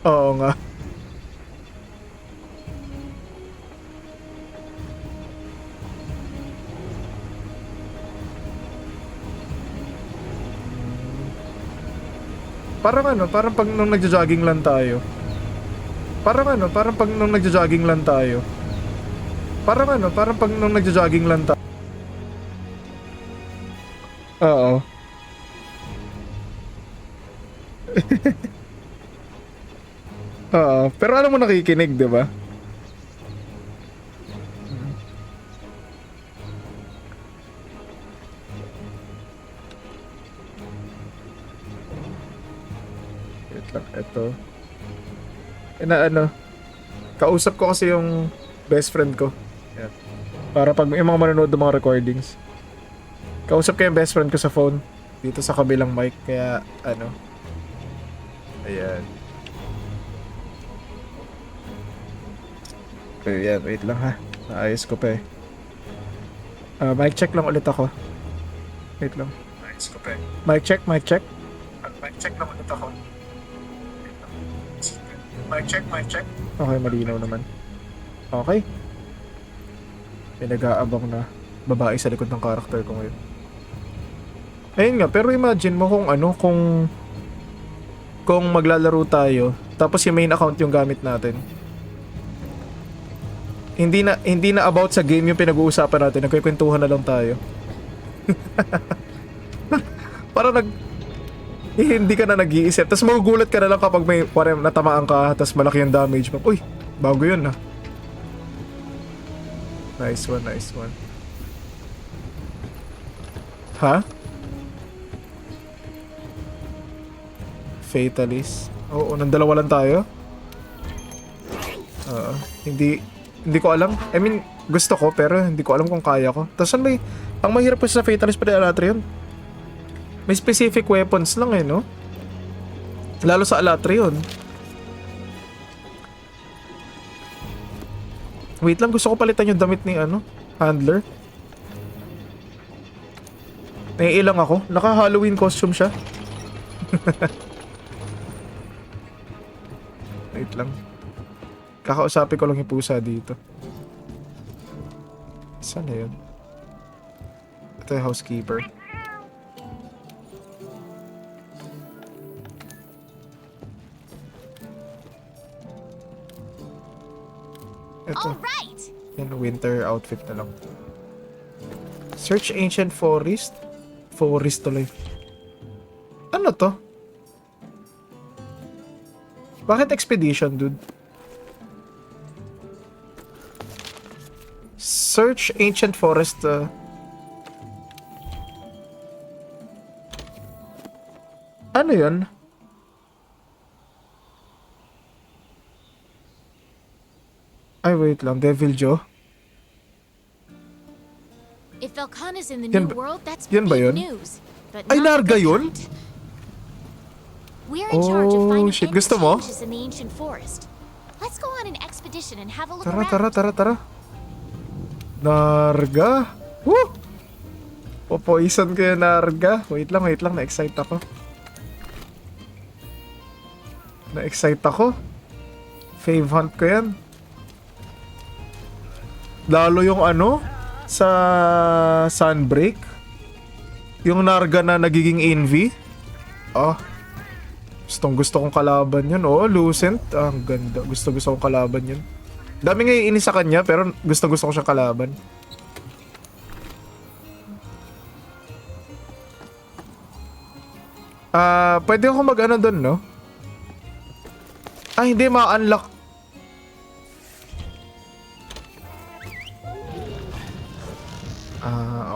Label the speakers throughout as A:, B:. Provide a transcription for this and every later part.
A: Oo nga. Parang ano, parang pag nung nagja-jogging lang tayo. Parang ano, parang pag nung nagja-jogging lang tayo. Parang ano, parang pag nung nagja-jogging lang tayo. Oo. Oo. Pero alam mo nakikinig, di ba? Wait lang, eto. Na ano, kausap ko kasi yung best friend ko. Yan. Para pag yung mga manonood ng mga recordings. Kausap ko yung best friend ko sa phone. Dito sa kabilang mic. Kaya, ano. Ayan. Ayan, wait lang ha. Naayos ko pa eh. Mic check lang ulit ako. Wait lang. Naayos ko pa eh. Mic check, mic check. Mic check lang ulit ako. Wait lang. Mic check, mic check. Okay, malinaw naman. Okay. May nag-aabang na babae sa likod ng karakter ko ngayon. Ayun nga, pero imagine mo kung ano, kung maglalaro tayo, tapos yung main account yung gamit natin. Hindi na about sa game yung pinag-uusapan natin, nagkukwentuhan na lang tayo. Para hindi ka na nag-iisip. Tapos magugulat ka na lang kapag may parang natamaan ka, tapos malaki yung damage mo. Uy, bago yun ah. Nice one, nice one. Ha? Fatalist. Oo, nang dalawa lang tayo. Oo. Hindi ko alam. I mean, gusto ko pero hindi ko alam kung kaya ko. Tapos ang mahirap pa sa Fatalist pa rin Alatreon. May specific weapons lang eh, no? Lalo sa Alatreon. Wait lang, gusto ko palitan yung damit ni ano, handler. Naiilang ako. Naka-Halloween costume siya. Wait lang. Kakausapin ko lang yung pusa dito. Saan na yun? Ito yung housekeeper. Ito. Yan, winter outfit na lang. Search ancient forest. Forest tuloy. Ano to? Bakit expedition, dude? Search ancient forest. Ano yun? Ay, wait lang. Devil Joe?
B: If Velkhana's in the
A: Yan
B: new
A: ba-
B: world, that's
A: yan ba
B: big
A: yun?
B: news. But
A: Ay,
B: not the
A: Narga
B: good
A: yun?
B: kind. We're in charge of
A: Oh,
B: finding
A: shit.
B: any
A: Gusto mo?
B: changes in the ancient forest. Let's go on an expedition and have a look
A: Tara,
B: around.
A: tara, tara, tara. Narga? Woo! Popoison ko yung Narga. Wait lang. Na-excite ako. Fave hunt ko yan. Lalo yung ano, sa Sunbreak. Yung Narga na nagiging envy. Ah, gusto kong kalaban yun. Oh, Lucent. Ah, ang ganda. Gusto kong kalaban yun. Dami nga iinis sa kanya, pero gusto ko siyang kalaban. Pwede ako mag-ano dun, no? Ah, hindi ma-unlock.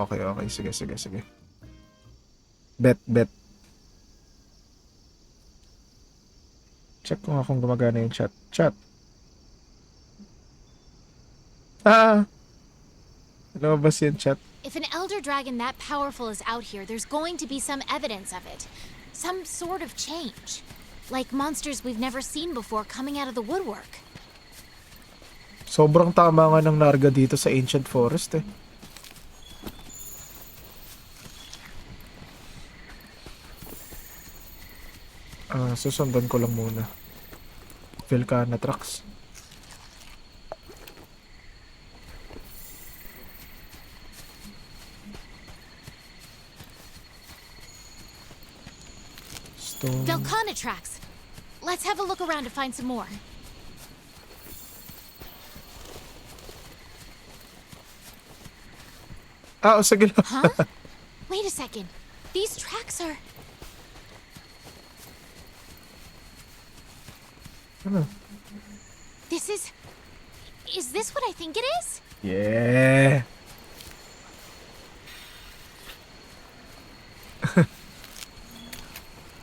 A: Okay. Sige. Bet. Check ko nga kung gumagana yung chat. Ah, lumabas yung chat.
B: If an elder dragon that powerful is out here, there's going to be some evidence of it. Some sort of change. Like monsters we've never seen before coming out of the woodwork.
A: Sobrang tama nga ng Narga dito sa Ancient Forest eh. Susundan ko lang muna. Velcanatrax. Stone.
B: Velcanatrax. Let's have a look around to find some more.
A: Ah, oh, sige lang.
B: Huh? Wait a second. These tracks are...
A: Ano?
B: This is... Is this what I think it is?
A: Yeah.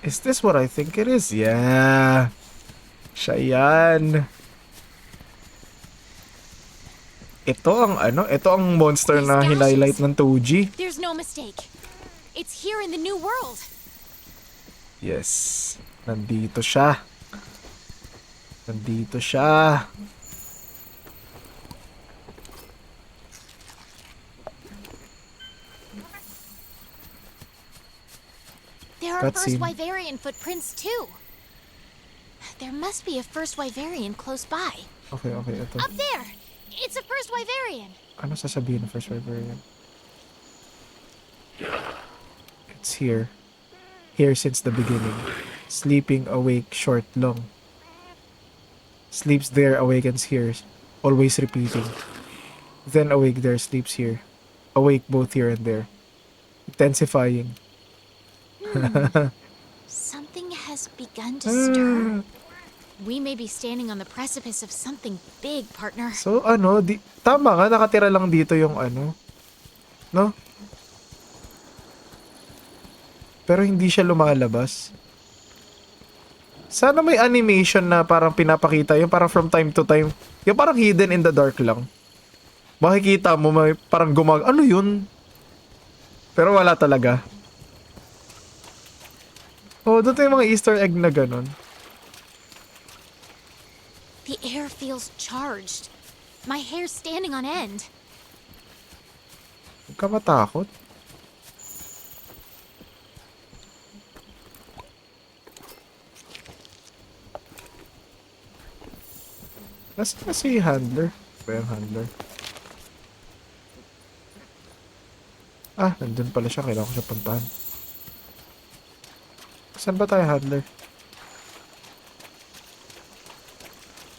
A: Is this what I think it is? Yeah. Siya yan. Ito ang ano, ito ang monster na hinighlight ng 2G.
B: There's no mistake. It's here in the new world.
A: Yes. Nandito siya. Nandito siya.
B: There are first
A: Cutscene.
B: Wyverian footprints too. There must be a first Wyverian close by.
A: Okay, okay, ito.
B: Up there! It's a first Wyverian.
A: Ano sasabihin ng first Wyverian? It's here. Here since the beginning. Sleeping, awake, short, long. Sleeps there, awakens here. Always repeating. Then awake there, sleeps here. Awake both here and there. Intensifying.
B: Something has begun to stir. We may be standing on the precipice of something big, partner.
A: So ano, tama nga, nakatira lang dito yung ano. No? Pero hindi siya lumalabas. Sana may animation na parang pinapakita yung parang from time to time. Yung parang hidden in the dark lang. Makikita mo may parang ano yun? Pero wala talaga. Oh, doon yung mga Easter egg na ganun.
B: The air feels charged. My hair's standing on end.
A: Huwag ka matakot. Nasaan na si handler? Ba yung handler? Ah, nandun pala siya. Kailangan ko siya puntahan. Saan ba tayo, handler?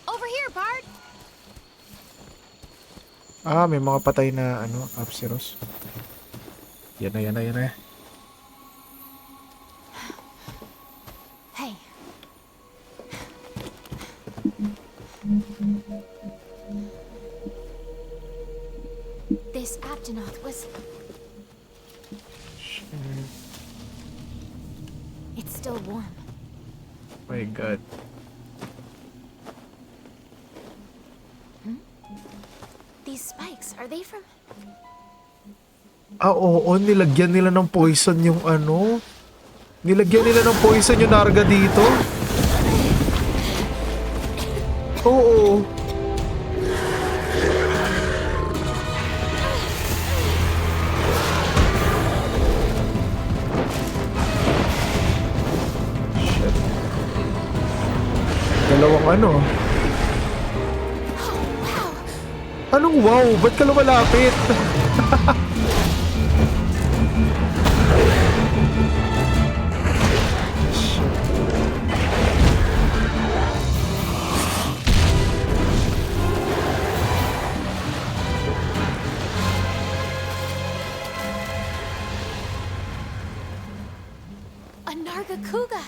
B: Over here, Bart!
A: Ah, may mga patay na ano, Apsiros. Yan na, yan na, yan na.
B: Hey. This Aptonoth was... It's still warm.
A: My God.
B: These spikes, are they from...
A: Ah, oo, nilagyan nila ng poison yung ano. Nilagyan nila ng poison yung Narga dito. Oo. Shit. Dalawang ano. Anong wow? Ba't ka lumalapit?
B: A Nargacuga!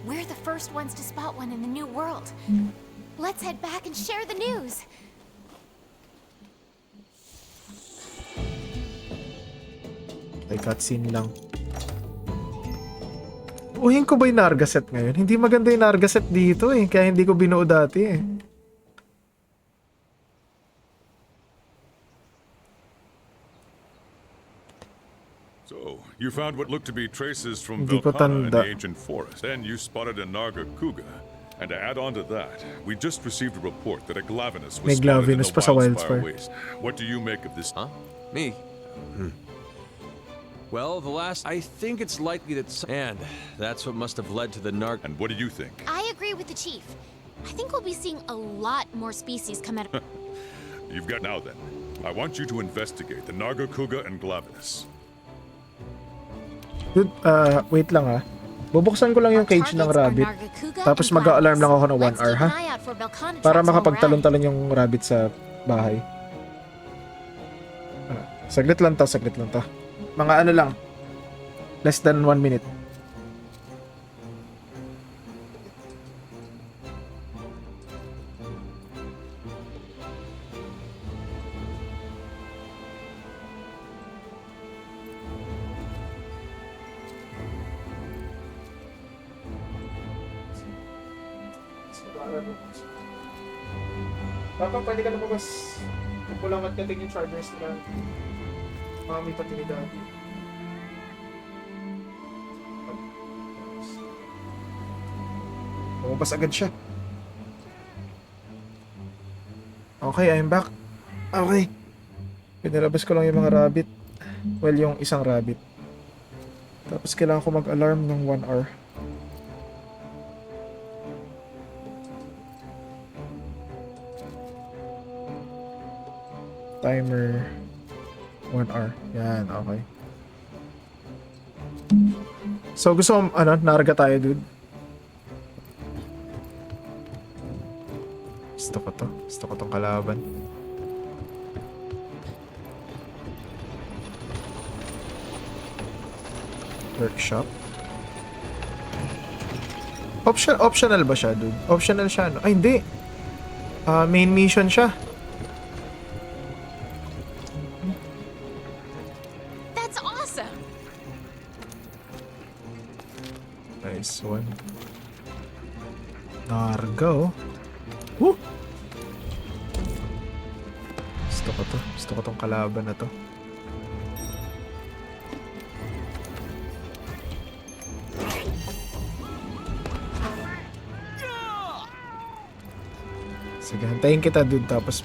B: We're the first ones to spot one in the new world. Let's head back and share the news.
A: Ay, cutscene lang. Uhin ko ba yung Nargaset ngayon? Hindi maganda yung Nargaset dito eh. Kaya hindi ko binuo dati eh.
C: So, you found what looked to be traces from
A: Hindi ko
C: Velkhana in
A: tanda.
C: the ancient forest, and you spotted a Nargacuga. And to add on to that, we just received a report that a Glavinus
A: May
C: was spotted in
A: Glavinus
C: the
A: pa sa
C: Wildspire
A: Wildspire.
C: Waste. What do you make of this?
D: Huh? Me? Well, I think it's likely that and that's what must have led to the Narg.
C: And what do you think?
B: I agree with the chief. I think we'll be seeing a lot more species come out of...
C: You've got now then. I want you to investigate the Nargacuga and Glavenus.
A: Dude, wait lang ah. Bubuksan ko lang yung cage ng rabbit. Tapos mag-a-alarm lang ako ng 1 hour, ha? Para makapagtalon-talon yung rabbit sa bahay. Saglit lang to, saglit lang to. Mga ano lang. Less than 1 minute. Papa, pwede ka lumabas. Kulang at kating yung chargers nila. May patinidad. Lumabas agad siya. Okay, I'm back. Okay. Pinalabas ko lang yung mga rabbit. Well, yung isang rabbit. Tapos kailangan ko mag-alarm ng 1 hour. Timer 1 hour. Yan, okay. So gusto mo, narga tayo, dude. Gusto ko to. Gusto ko tong kalaban. Workshop. Optional ba siya, dude? Optional siya, no? Ay, hindi. Main mission siya. Nice one. Narga, oh. Woo! Gusto ko to. Gusto ko tong kalaban na to. Sige, hantayin kita, dude. Tapos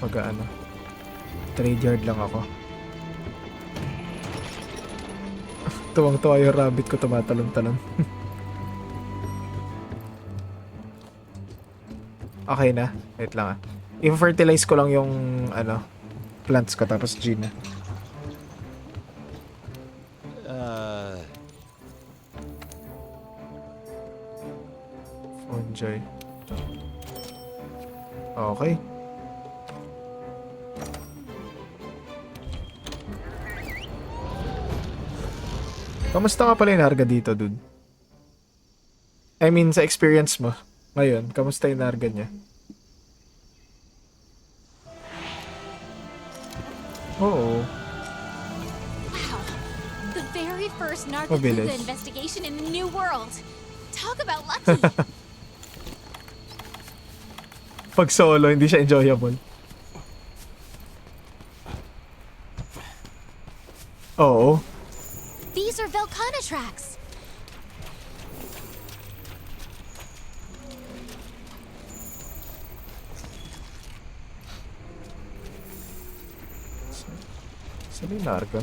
A: trade yard lang ako. Tuwang-tuwa yung rabbit ko, tumatalon-talon. Okay na. Wait lang ah. I-fertilize ko lang yung plants ko tapos Gina. Fungi. Okay. Kamusta nga pala yung Narga dito, dude? I mean, sa experience mo. Ngayon, kamusta yung Narga niya? Oo.
B: Wow. The very first Nargacuga investigation in the New World. Talk about lucky.
A: Pag solo, hindi siya enjoyable. Oo.
B: These are Velkhana tracks.
A: Saan yung Narga?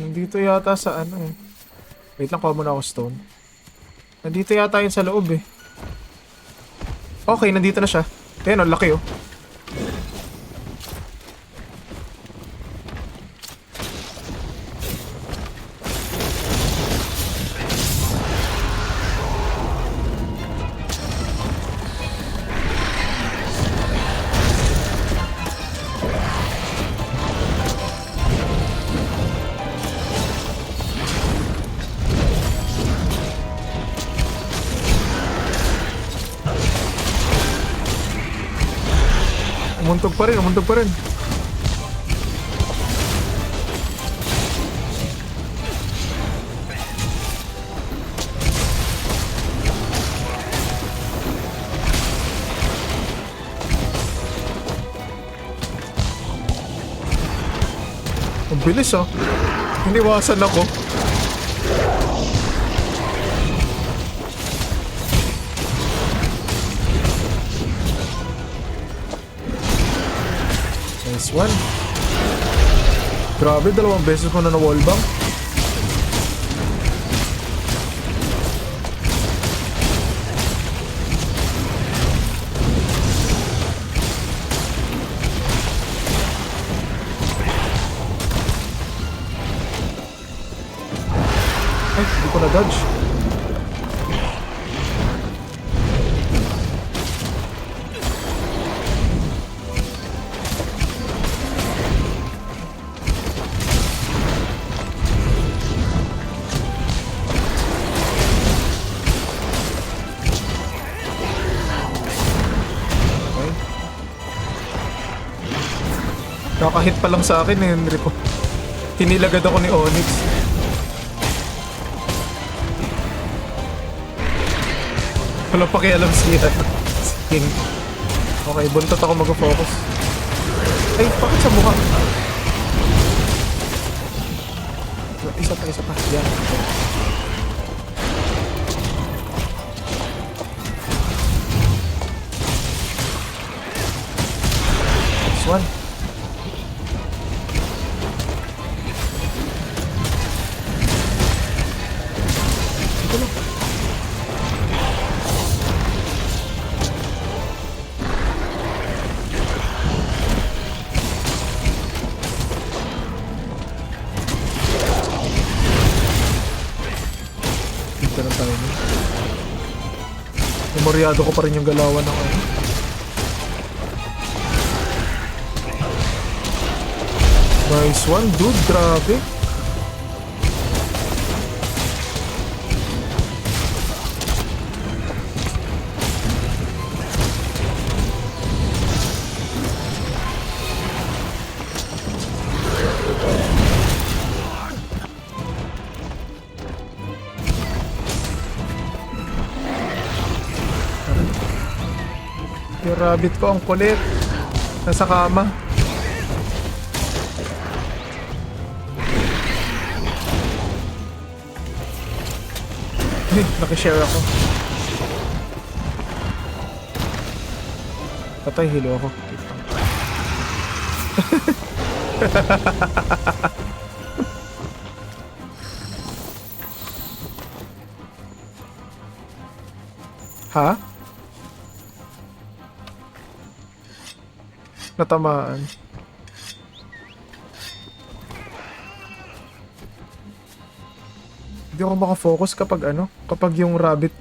A: Nandito yata sa Wait lang, kuha muna ako stone. Nandito yata yun sa loob eh. Okay, nandito na siya. Ayan, ang laki oh. Umuntog pa rin, umuntog pa rin. Ang bilis ah. Iniwasan ako. Nice one. Grabe, 2 beses ko na wallbang. Ay, hindi ko na-dodge. Nakahit pa lang sa akin eh, Henry ko. Hinilagad ako ni Onyx. Wala pakialam siya. King. Okay, buntot ako mag-focus. Ay, bakit sa mukha? Isa pa. Yan. This one. Memoryado ko pa rin yung galawan ng ano. Nice one, dude. Grabe. Yung rabbit ko ang kulit. Nasa kama. Nakishare ako. Patay, hilo ako. Ha? Natamaan. Hindi ako makafocus kapag ano, kapag yung rabbit,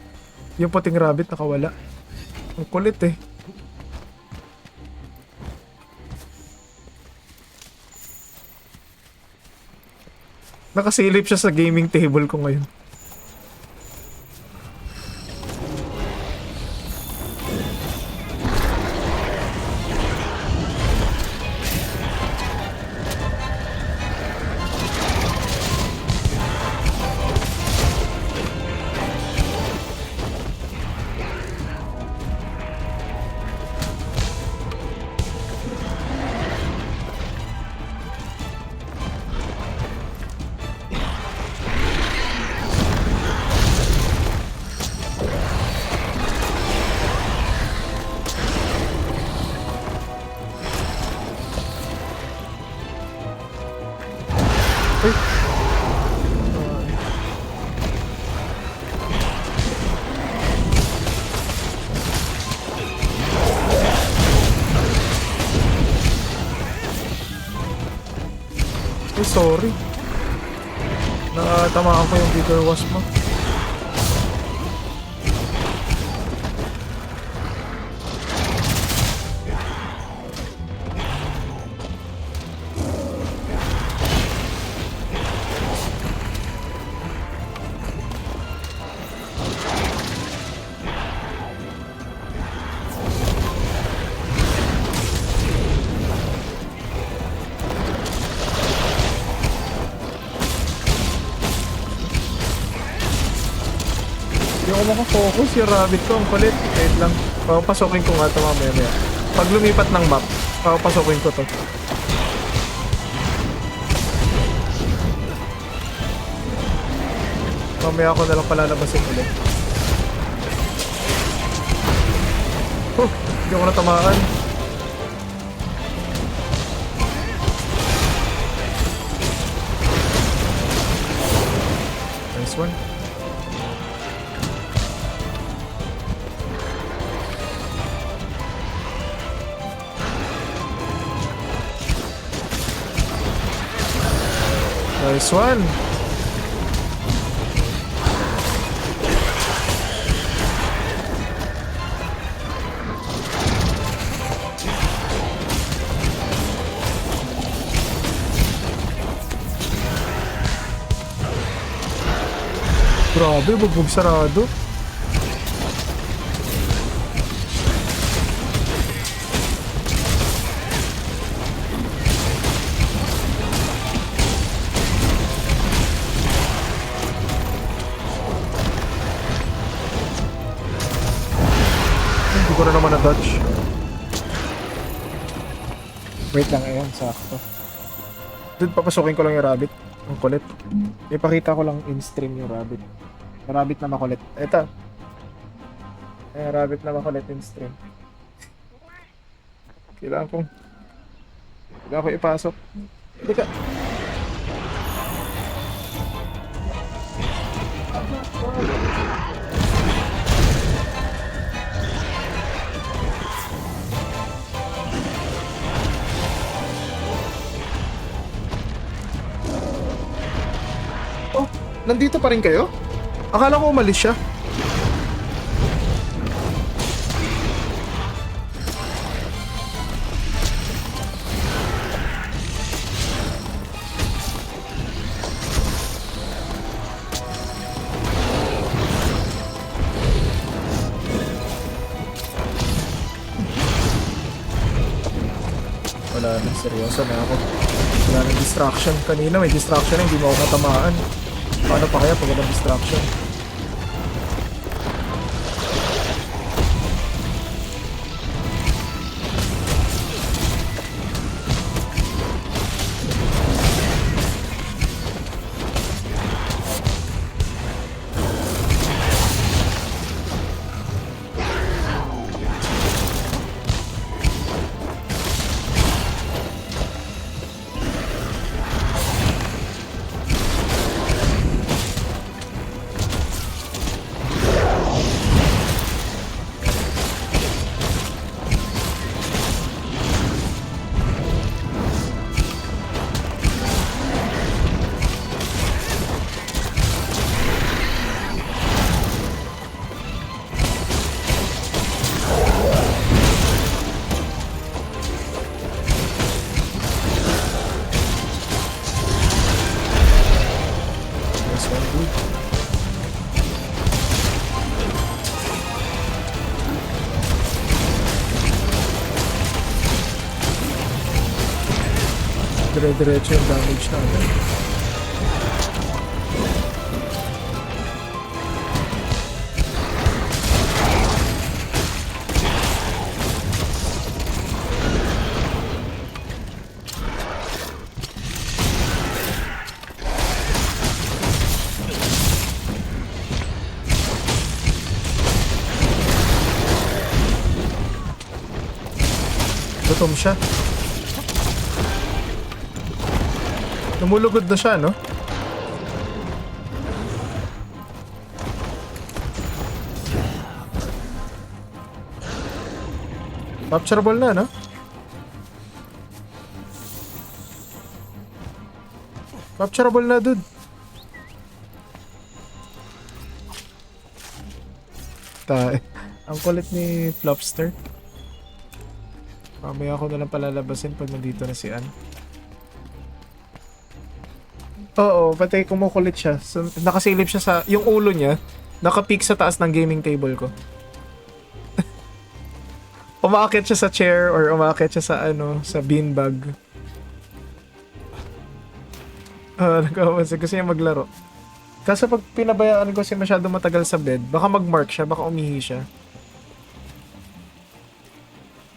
A: yung puting rabbit nakawala. Ang kulit eh. Nakasilip siya sa gaming table ko ngayon. Sorry. Nakatamaan ko yung bigger wasp mo. ako makafocus. Yung rabbit ko, ang kulit. Wait lang. Papasokin ko nga ito mamaya. Pag lumipat ng map, papasokin ko to. Mamaya ako nalang palalabasin ulit. Hindi ako natamaan. Nice one. Nice one. Grabe, bugbog sarado. Hindi ko na naman na-dodge. Wait lang, ayan, sakto. Dude, papasukin ko lang yung rabbit. Ang kulit. Ipakita ko lang in-stream yung rabbit. Yung rabbit na makulit. Eto. Yung rabbit na makulit in-stream. Kailangan ko ipasok. Hindi ka. Oh, nandito pa rin kayo? Akala ko umalis siya. Wala nang seryoso na ako. Wala nang distraction. Kanina may distraction na hindi mo ako matamaan. Paano pa kaya pag walang distraction? Dire-diretso yung damage natin. Gutom siya. Lumulugod na siya, no? Capturable na, no? Capturable na, dude. Ang kulit ni Flopster. Mamaya ako nalang palalabasin pag nandito na si Ann. Oo, pati kumukulit siya. So, nakasilip siya sa... Yung ulo niya, nakapeak sa taas ng gaming table ko. Umaakit siya sa chair or umaakit siya sa ano, sa beanbag. Nagkapansin. Gusto niya maglaro. Kasi pag pinabayaan ko siya masyado matagal sa bed, baka mag-mark siya, baka umihi siya.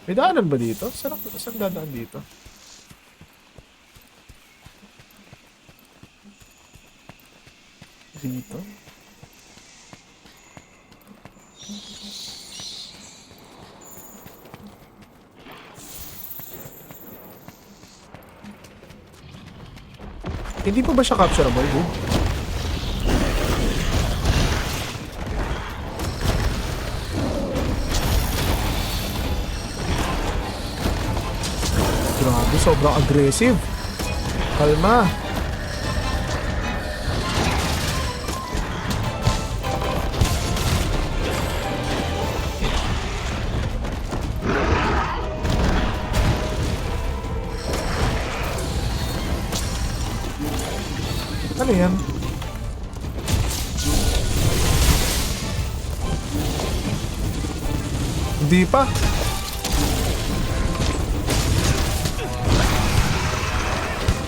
A: May daanan ba dito? Saan dadaan dito? Dito? Hindi pa ba siya capturable, dude? Grabe, sobrang aggressive. Kalma. Ano yan? Hindi pa.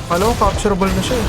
A: Alam ko, capturable na siya eh.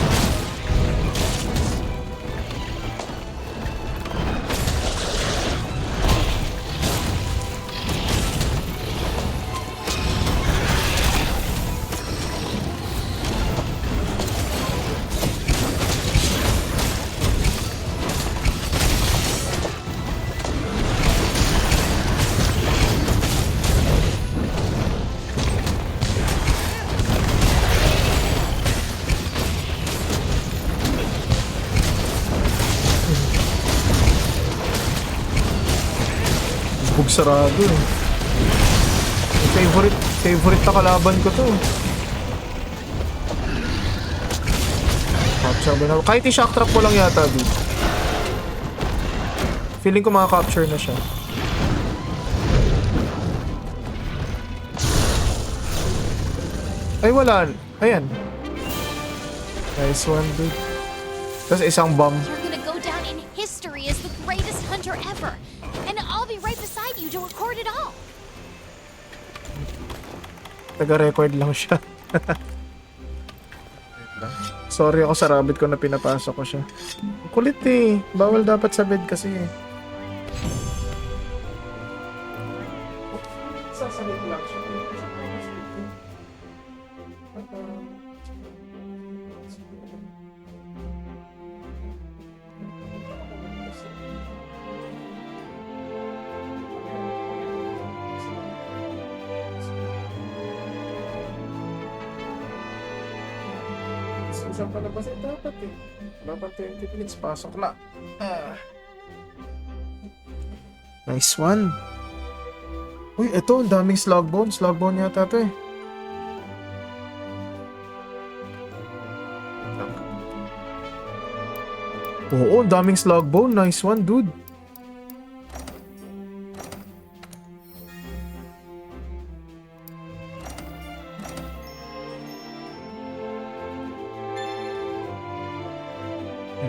A: Bug sarado eh. Favorite na kalaban ko to. Capture ba na? Kahit i-shock trap mo lang yata, dude. Feeling ko maka-capture na siya. Ay, wala. Ayan. Nice one, dude. Tapos isang bomb.
B: You're gonna go down in history as the greatest hunter ever. And I'll be right beside you to record it all.
A: Taga-record lang siya. Sorry ako sa rabbit ko na pinapasok ko siya. Kulit eh. Bawal dapat sa bed kasi eh. Sasabit lang siya. Saan palabas eh? Dapat eh. Dapat 20 minutes. Pasok na. Nice one. Uy, eto. Ang daming slug bone. Slug bone yata ito eh. Oo, ang daming slug bone. Nice one, dude.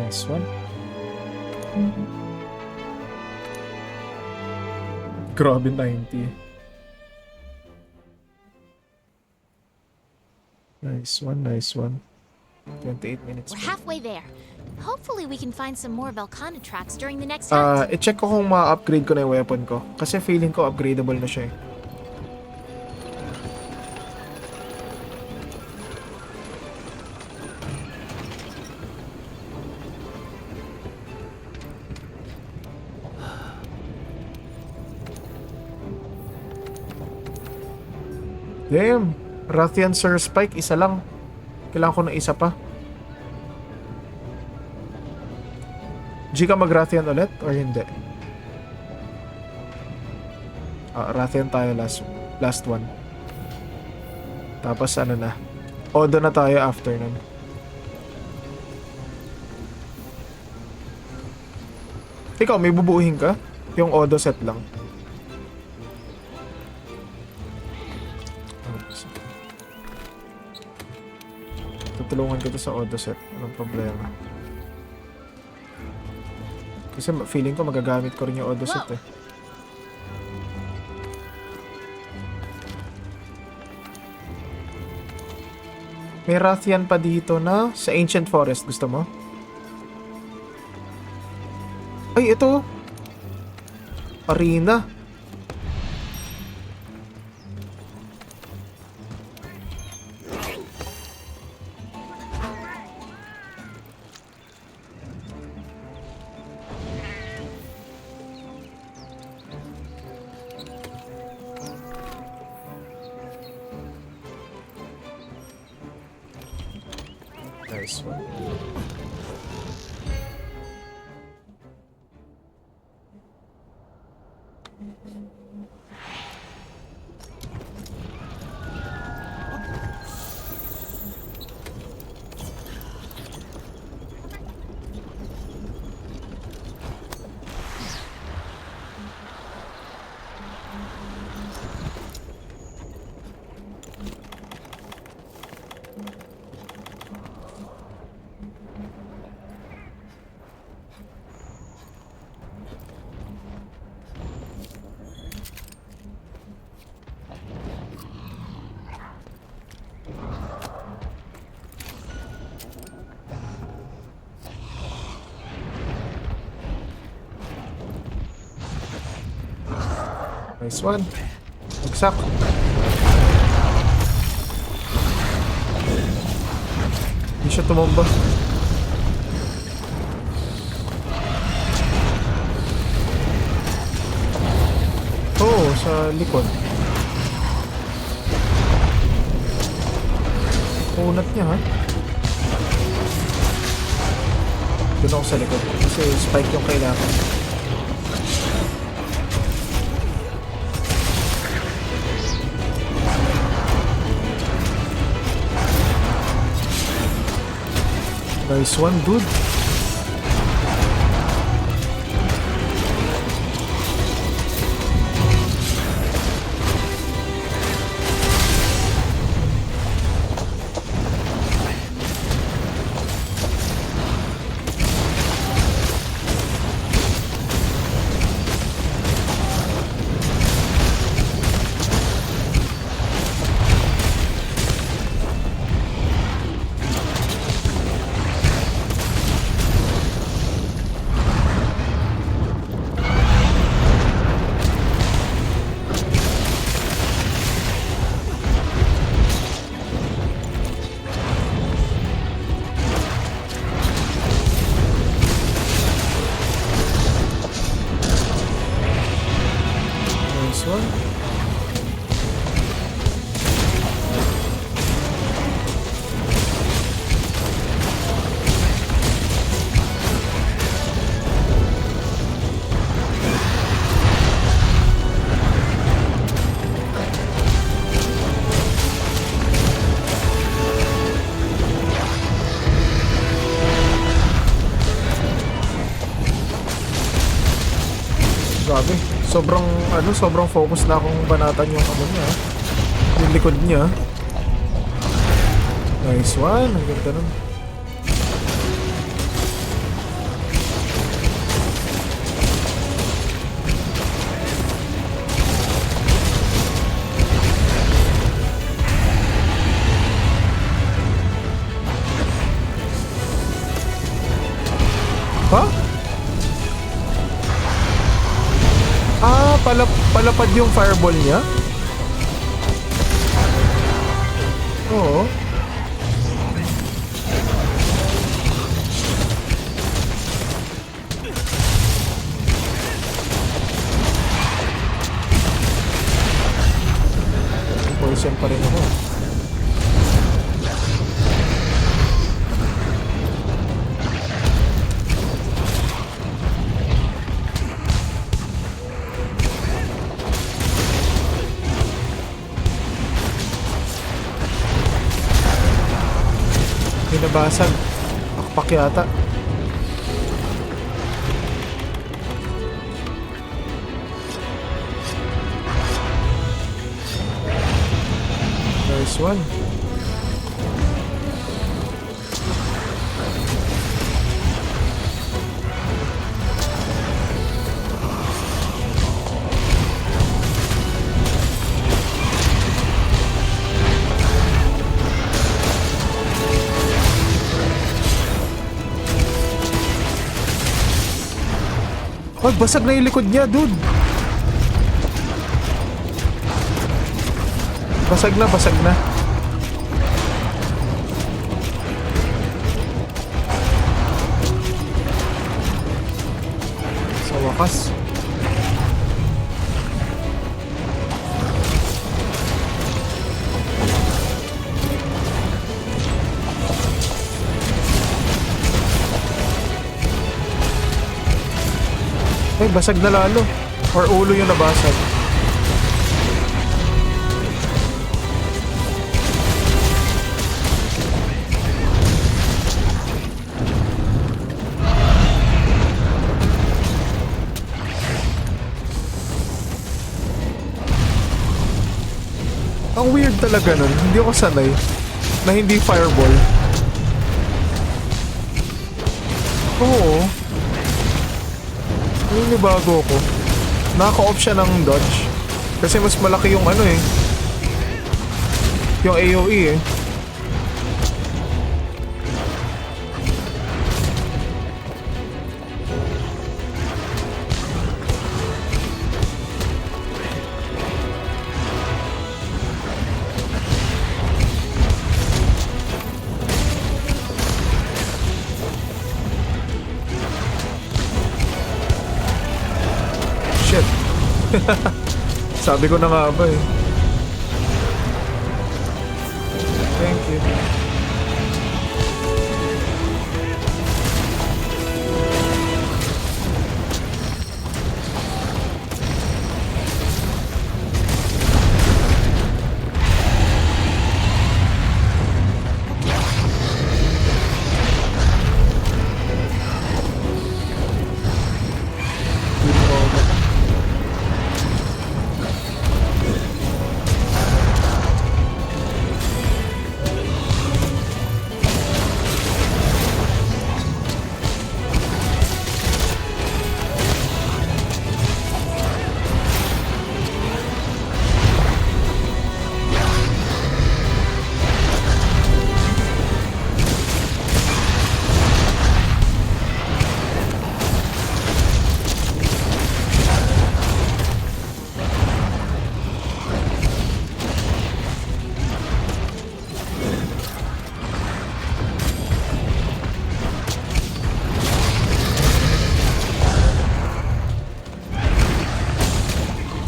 A: Nice one. Grabe 90. Nice one, nice one. 28 minutes.
B: We're halfway there. Hopefully we can find some more Velkhana tracks during the next hunt.
A: I-check ko kung ma-upgrade ko na yung weapon ko. Kasi feeling ko upgradable na siya eh. Damn! Rathian Sir Spike, isa lang. Kailangan ko na isa pa. G ka mag-Rathian ulit or hindi? Rathian tayo last one. Tapos ano na? Odo na tayo after nun. Ikaw, may bubuuhin ka? Yung Odo set lang. Tutulungan ko to sa Odo set. Anong problema? Kasi feeling ko magagamit ko rin yung Odo set eh. May Rathian pa dito na sa Ancient Forest. Gusto mo? Ay, ito. Arena. Nice one. Nice one. Bagsak. Hindi siya tumamba. Oo, sa likod. Unat niya, ha? Doon ako sa likod. Kasi spike yung kailangan. Nice one, dude. Nice one. Grabe. Sobrang focus na akong banatan yung ano niya. Yung likod niya. Nice one. Ang ganda nun. Ha? Palapad yung fireball niya? Oo. Poison pa rin ako. Binabasag. Akpak yata. Nice one. Ay, basag na yung likod niya, dude. Basag na, basag na. Sa wakas. Ay, basag na lalo. Or ulo yung nabasag. Ang weird talaga nun. Hindi ako sanay na hindi fireball. Oo. Bago ko. Naka-off siya ng dodge. Kasi mas malaki yung ano eh. Yung AoE eh. Sabi ko na nga ba eh. Thank you.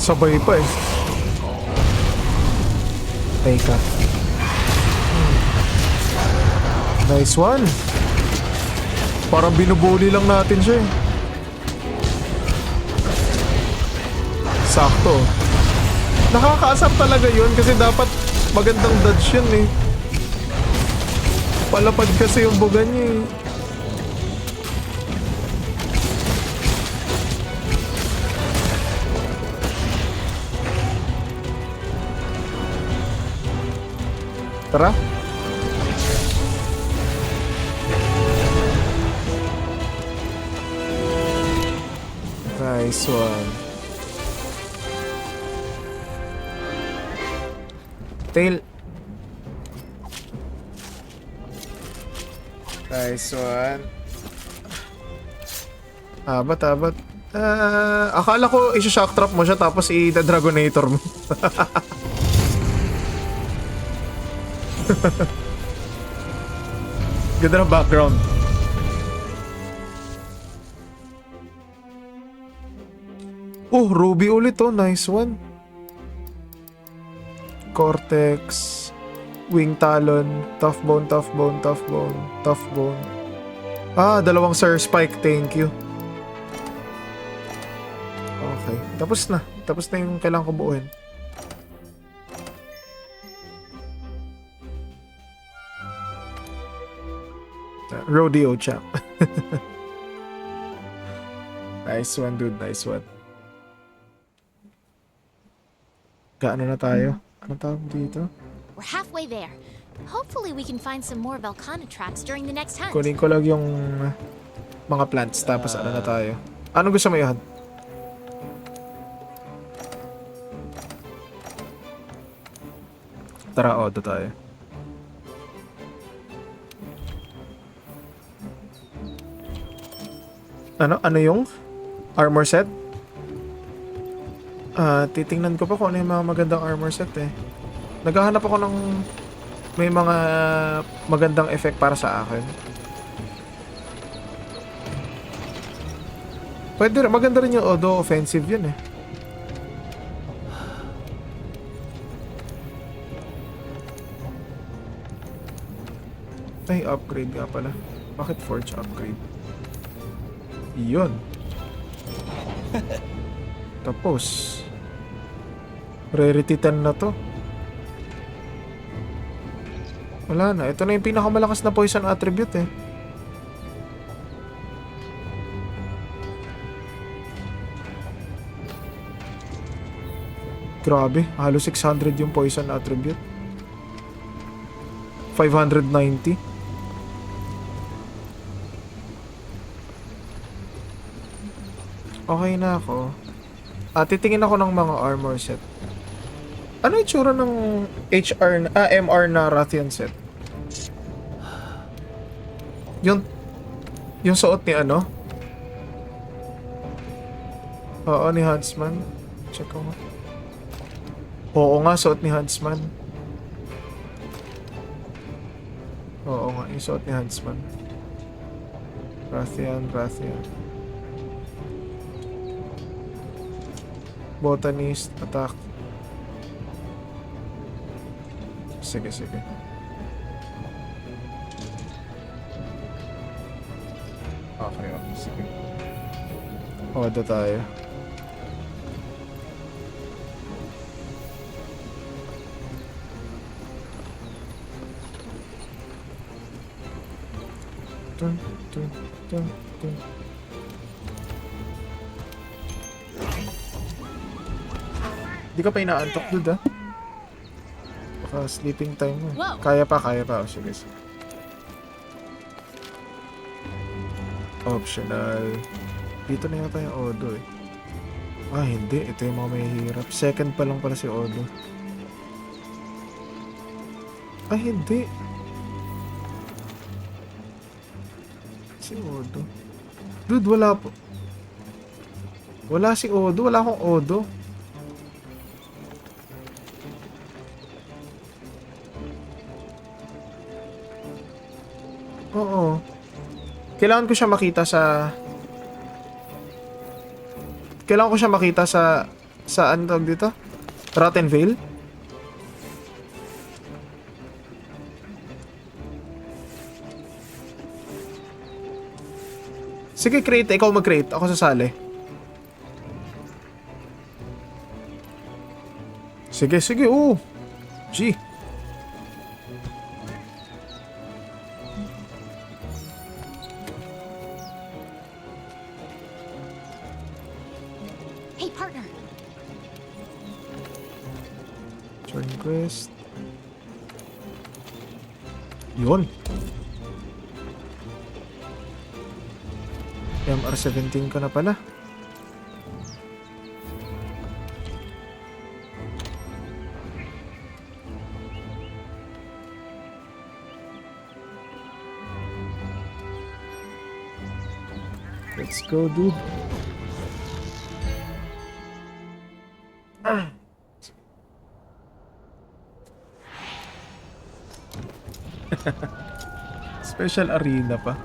A: Sabay pa eh. Teka. Nice one. Parang binubuli lang natin siya eh. Sakto. Nakakaasar talaga yun kasi dapat magandang dodge yun eh. Palapad kasi yung buga niya eh. Tara. Nice one. Tail. Nice one. Abat, abat. Akala ko isa-shock trap mo siya tapos i-dragonator mo. Ganda ng background. Oh, Ruby ulit oh. Nice one. Cortex. Wing Talon. Tough Bone, Tough Bone, Tough Bone, Tough Bone. Ah, dalawang Sir Spike. Thank you. Okay. Tapos na. Tapos na yung kailangan ko buuin. Rodeo champ. Nice one, dude. Nice one. Gaano na tayo? Ano tawag dito?
B: We're halfway there. Hopefully we can find some more Velkhana tracks during the next hunt.
A: Kunin ko lang yung mga plants tapos ano na tayo. Anong gusto mo i-hunt? Tara, Odo tayo. Ano? Ano yung? Armor set? Titingnan ko pa kung ano yung mga magandang armor set eh. Naghahanap ako ng may mga magandang effect para sa akin. Pwede rin, maganda rin yung Odo offensive yun eh. Ay, upgrade nga pala. Bakit Forge upgrade? Yun. Tapos Rarity 10 na to. Wala na. Ito na yung pinakamalakas na poison attribute eh. Grabe. Halos 600 yung poison attribute. 590. Okay na ako. Titingin ako ng mga armor set. Ano yung tsura ng MR na Rathian set? Yung suot ni ano? Oo, ni Huntsman. Check ko nga. Oo nga, suot ni Huntsman. Oo nga, yung suot ni Huntsman. Rathian. Botanist, attack. Sige. Okay, sige. Oda tayo. Dun. Di ka pa inaantok, dude, ah. Baka sleeping time mo. Kaya pa. Oh, sige. Optional. Dito na yata yung Odo eh. Hindi. Ito yung mga mahihirap. Second pa lang pala si Odo. Hindi. Si Odo. Dude, wala po. Wala si Odo. Wala akong Odo. Oo. Kailangan ko siya makita sa ano tawag dito? Rotten Vale? Sige, create. Ikaw mag-create. Ako sasali. Sige. G.
B: Hey, partner.
A: Join quest. Yun. MR17 ka na pala. Let's go, dude. Special arena pa.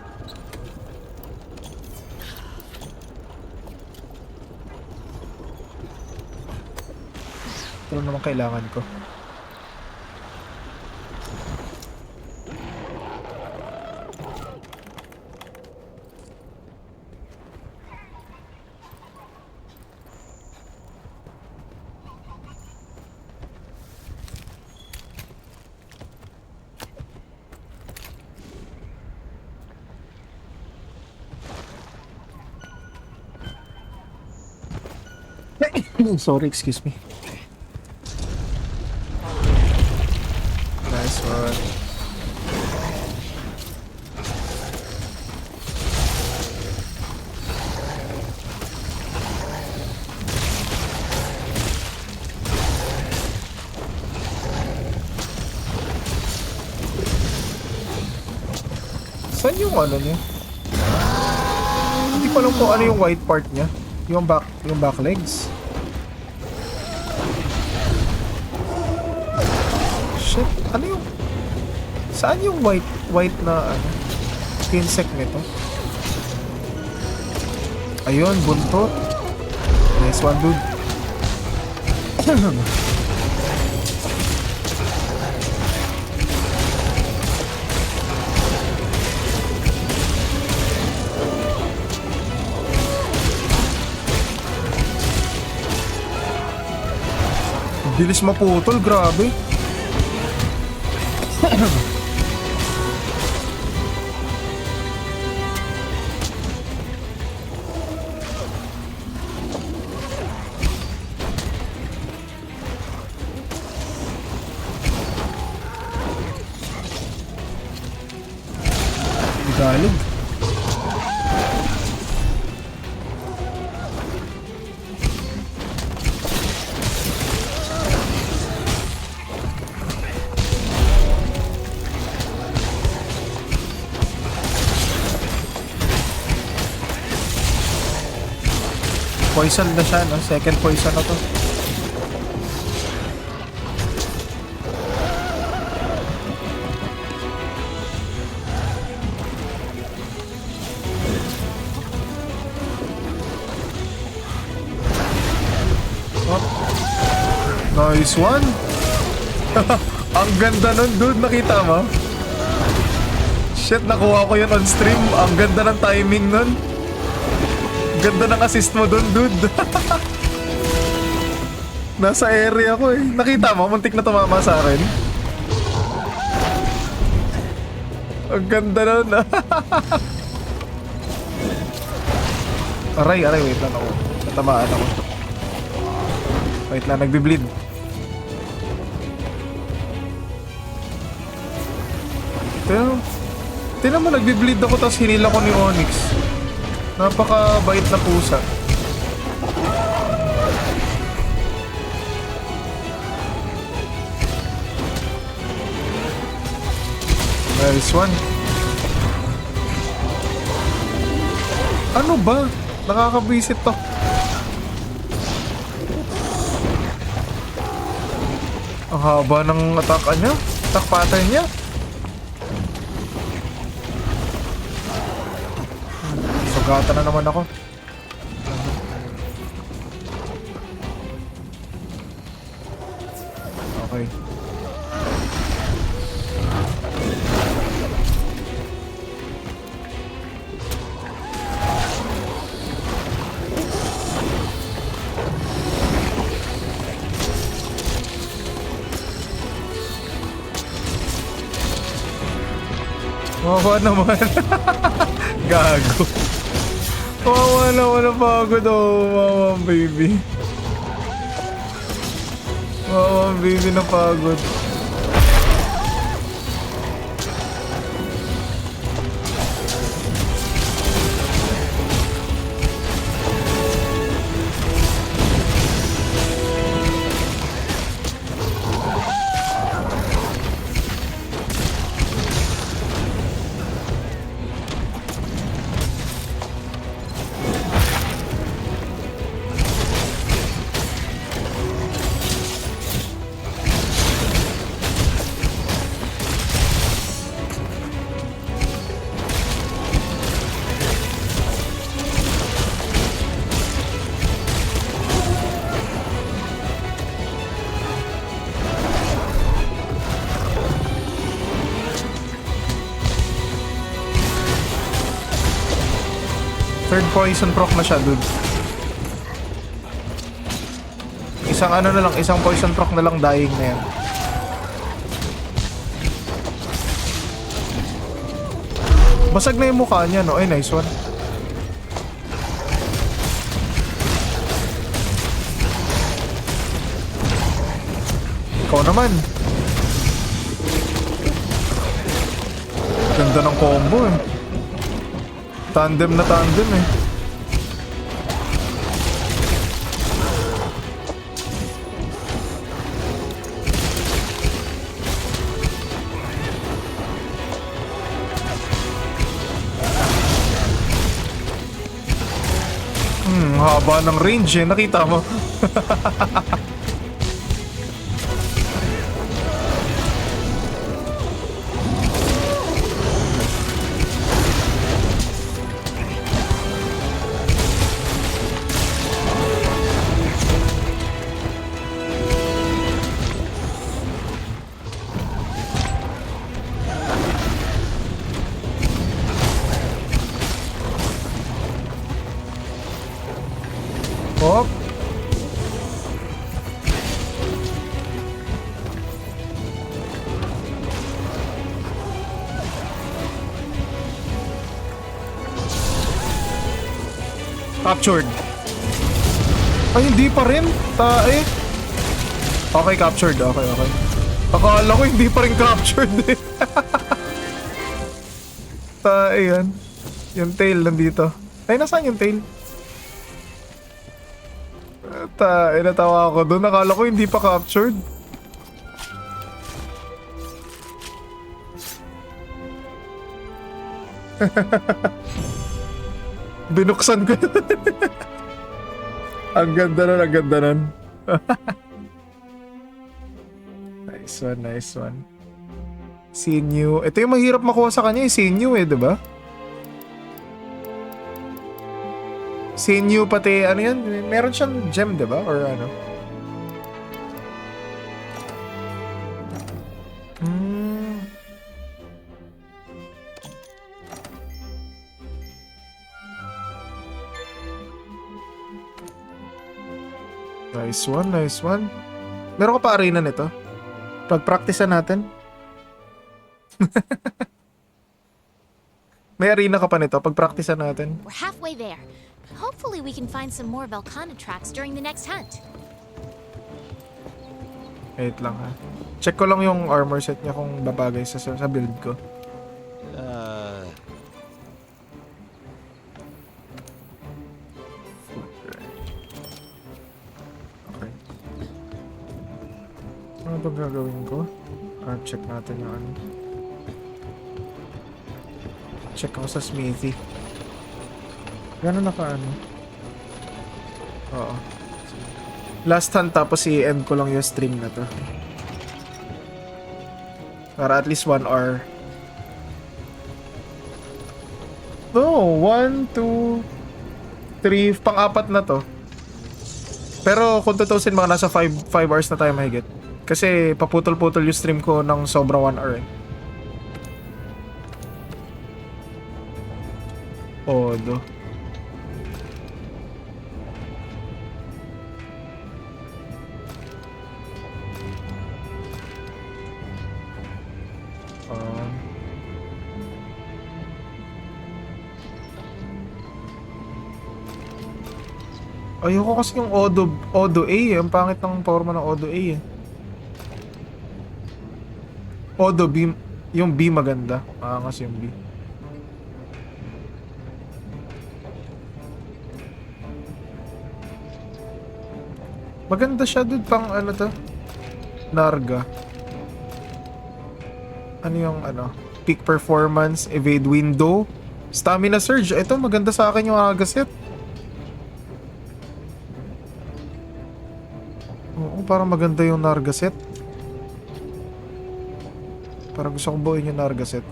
A: Ito naman kailangan ko. Sorry, excuse me. Nice one. Saan yung ano niya? Hindi ko alam kung ano yung white part niya. Yung back legs. Shit, ano yung... Saan yung white na ano? Insect nito? Ayun, buntot. Nice one, dude. Bilis maputol, grabe. Galig. Poison na siya, no? Second poison na to. Nice one. Ang ganda nun, dude. Nakita mo? Shit, nakuha ko yun on stream. Ang ganda ng timing nun. Ganda ng assist mo dun, dude. Nasa area ko eh. Nakita mo? Muntik na tumama sa akin. Ang ganda nun. Aray, wait lang ako. Natamaan ako. Wait lang, nagbi-bleed. Tignan mo, nagbi-bleed ako tapos hinila ko ni Onyx. Napaka-bait na pusa. Nice one. Ano ba? Nakakabisit to. Ang haba ng attack niya. Attack pattern niya. Sugatan na naman ako. Okay. Wawa naman. Gago. Wawa naman ang pagod. Oh, wawa baby. Wawa baby na pagod. Third poison proc na siya, dude. Isang ano na lang, isang poison proc na lang dying na yan. Basag na yung mukha niya, no? Ay, nice one. Ikaw naman. Ganda ng combo eh. Tandem na tandem eh. haba ng range eh, nakita mo? Hop. Captured. Ay, hindi pa rin. Tae. Okay, captured. Okay, okay. Akala ko hindi pa rin captured eh. Tae yan. Yung tail nandito. Ay, nasaan yung tail? Tae, natawa ako doon. Akala ko hindi pa captured. Binuksan ko yun. Ang ganda nun, ang ganda nun. Nice one, nice one. Sinew. Ito yung mahirap makuha sa kanya, sinew eh, diba? Sinew pati, ano yan? Meron siyang gem, diba? Or ano? Nice one, nice one. Meron ka pa arena nito? Pag-practicean natin. May arena ka pa nito, pag-practicean natin.
B: We're halfway there. Hopefully we can find some more Velkhana tracks during the next hunt.
A: Wait lang ha. Check ko lang yung armor set niya kung babagay sa build ko. Okay. Ano ba gagawin ko? Check natin yung ano. Check ako sa smithy. Gano'n naka-ano? Oo. Last hunt tapos i-end ko lang yung stream na to. Para at least 1 hour. No, 1, 2, 3, pang-apat na to. Pero kung tutusin mga nasa 5 hours na tayo mahigit. Kasi paputol-putol yung stream ko ng sobrang 1 hour eh. Odo. Ayoko kasi yung Odo A eh. Ang pangit ng forma ng Odo A eh. Odo B, yung B maganda. Maangas yung B. Maganda siya dude, pang ano to? Narga. Ano yung ano? Peak performance, evade window, stamina surge. Ito maganda sa akin yung Agaset. Oo, parang maganda yung Narga set. Parang gusto kong buuin yung Narga set.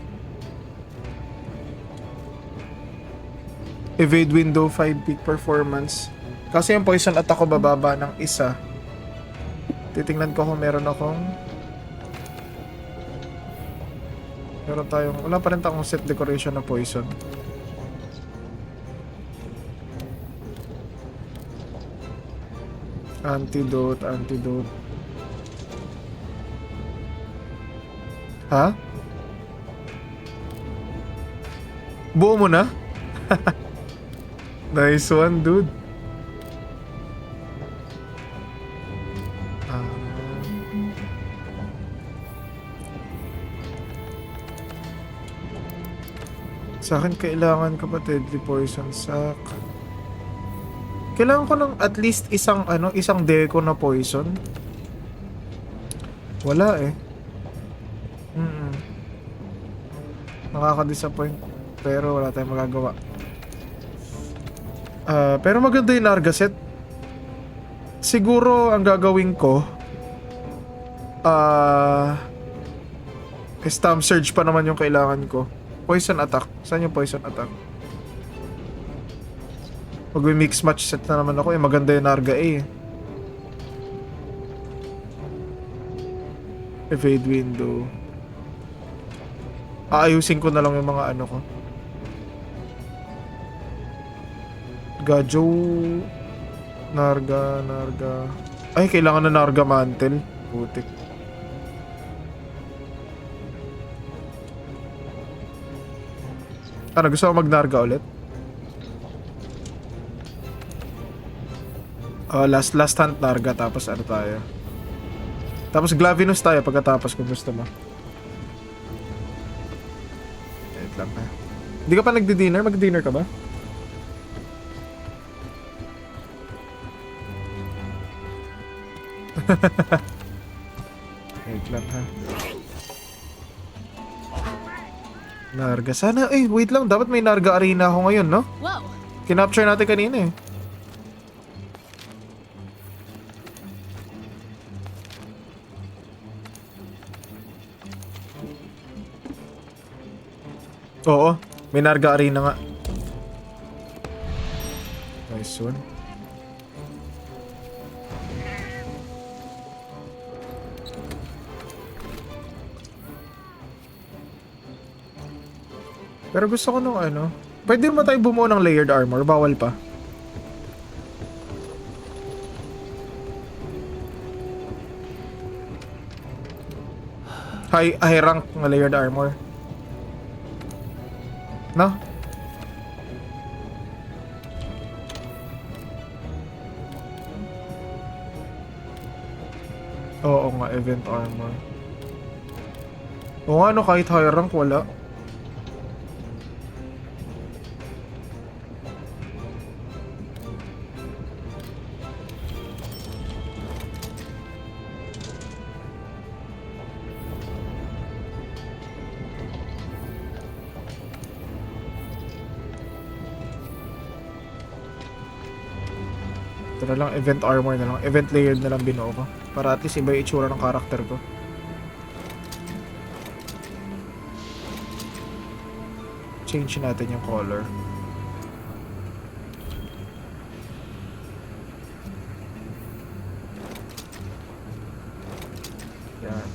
A: Evade window, 5 peak performance. Kasi yung poison attack ko bababa ng isa. Titingnan ko kung meron akong... Meron tayong... Wala pa rin tayong set decoration na poison. Antidote, antidote. Ha? Buo mo na? Nice one, dude. Sa akin kailangan kapatid poison sack. Kailangan ko ng at least isang isang deco na poison. Wala eh. Nakaka-disappoint pero wala tayong magagawa. Pero maganda yung Narga set. Siguro ang gagawin ko, Stamp Surge pa naman yung kailangan ko. Poison Attack. Saan yung Poison Attack? Mag-mix match set na naman ako eh. Maganda yung Narga eh. Evade window. Aayusin ko na lang yung mga ano ko. Gajo. Narga. Ay, kailangan na Narga Mantle. Putik. Ano, gusto ko mag-Narga ulit? Last hunt Narga, tapos ano tayo? Tapos Glavinus tayo pagkatapos kung gusto mo. Wait lang na. Hindi ka pa nagdi-dinner? Mag-dinner ka ba? Wait lang ha. Narga. Sana, wait lang. Dapat may Narga Arena ako ngayon, no?
B: Whoa!
A: Kinapture natin kanina eh. Oo, may Narga Arena nga. Nice one. Pero gusto ko nung ano. Pwede mo tayo bumuo ng layered armor. Bawal pa. High rank ng layered armor. No? Oo nga, event armor. Oo nga, no, kahit high rank, wala. Ito na lang, event armor na lang. Event layered na lang binuo ko. Para at least iba yung itsura ng karakter ko. Change natin yung color. Yan.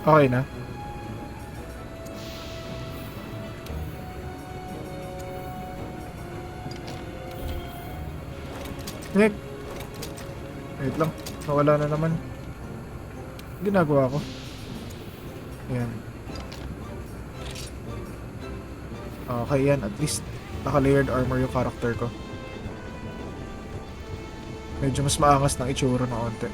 A: Okay na. Nick. Wait lang. Nawala na naman. Ginagawa ko. Ayan. Okay yan. At least naka-layered armor yung character ko. Medyo mas maangas ng itsura na onte.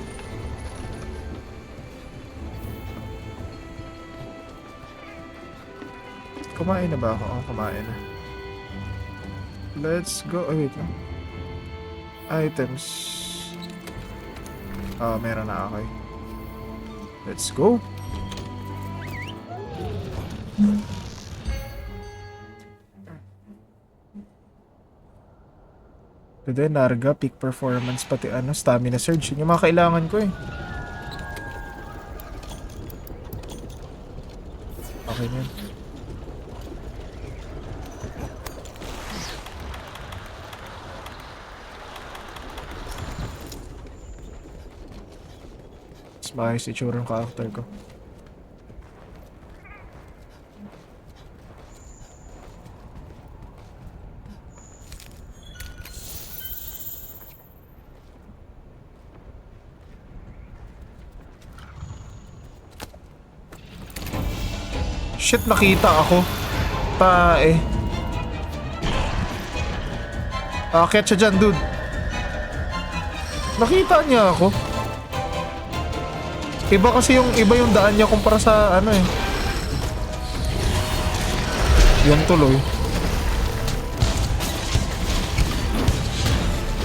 A: Kumain na ba ako? Oo, kumain na. Let's go. Oh, wait lang. Items. Meron na. Okay. Let's go. Pwede, Narga, peak performance, pati ano, stamina surge. Yun yung mga kailangan ko eh. Okay na yun. Maayos itsura ng character ko. Shit, nakita ako. Tae. Aakyat siya dyan, dude. Nakita niya ako. Iba yung daan niya kumpara sa ano eh. Yung tuloy.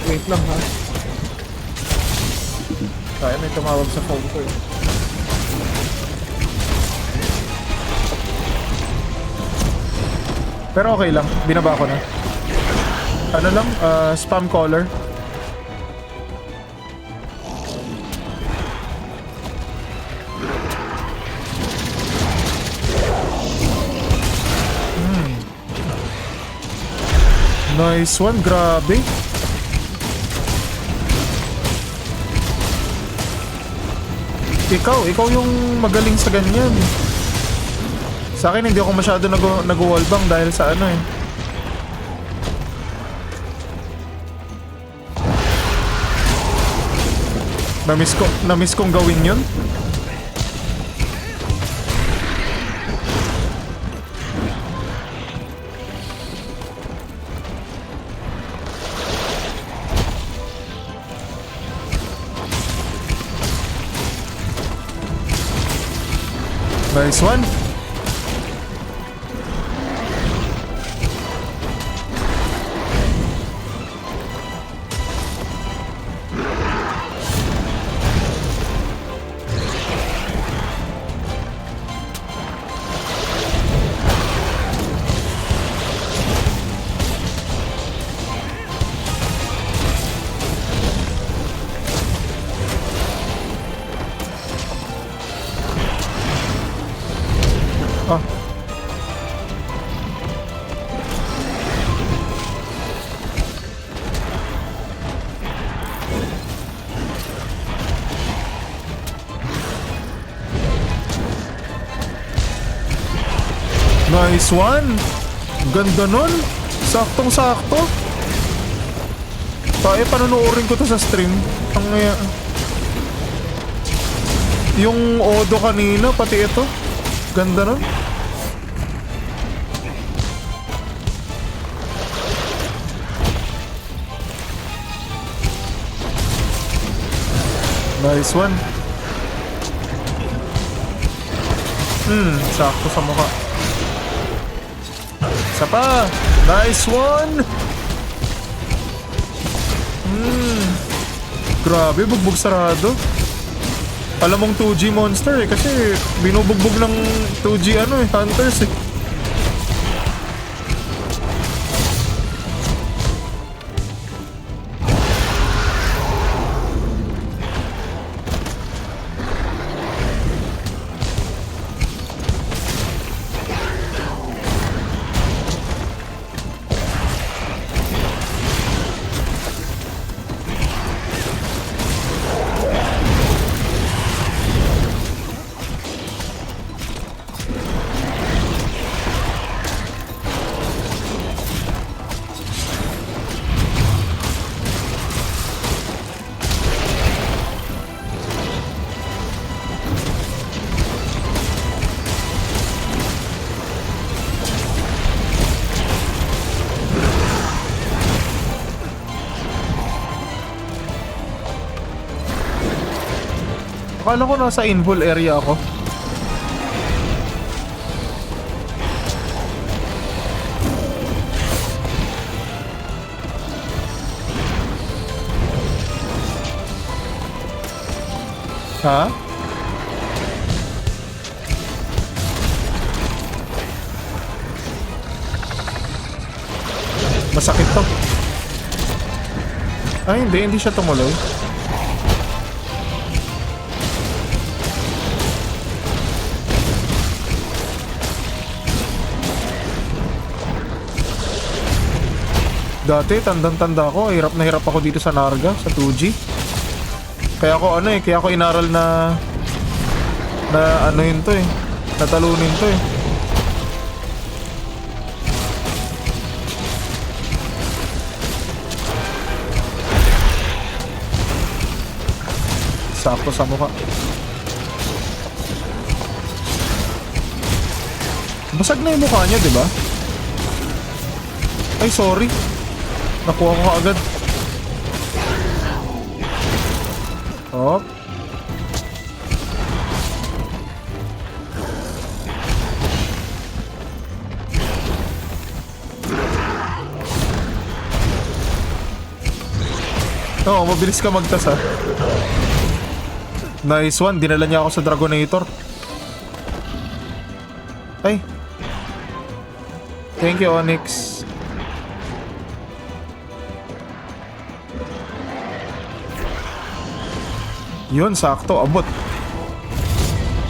A: Wait lang ha. Kaya may tumawag sa phone ko eh. Pero okay lang, binaba ko na. Ano lang, spam caller. Nice one, grabe. Ikaw yung magaling sa ganyan. Sa akin hindi ako masyado nag-wallbang dahil sa ano eh. Na-miss kong gawin yun. Nice one. Ah. Nice one. Ganda nun. Saktong-sakto. Tayo, panunuorin ko to sa stream. Yung Odo kanina, pati ito. Ganda nun. Nice one. Sakto sa mukha. Isa pa. Nice one. Grabe, bugbog sarado. Alam mong 2G monster eh, kasi binubugbog ng 2G ano eh, hunters eh. Akala ko nasa invul area ako. Ha? Masakit to. Ay, hindi siya tumuloy. Dati, tandang-tanda ako, hirap na hirap ako dito sa Narga, sa 2G. Kaya ako inaral na ano yun to eh, natalunin to eh. Sakto sa mukha. Basag na yung mukha niya, di ba? Ay, sorry. Nakuha ko agad. Oh. Oo, mabilis ka magtas ha. Nice one, dinala niya ako sa Dragonator. Ay. Thank you, Onyx. Yun, sakto, abot.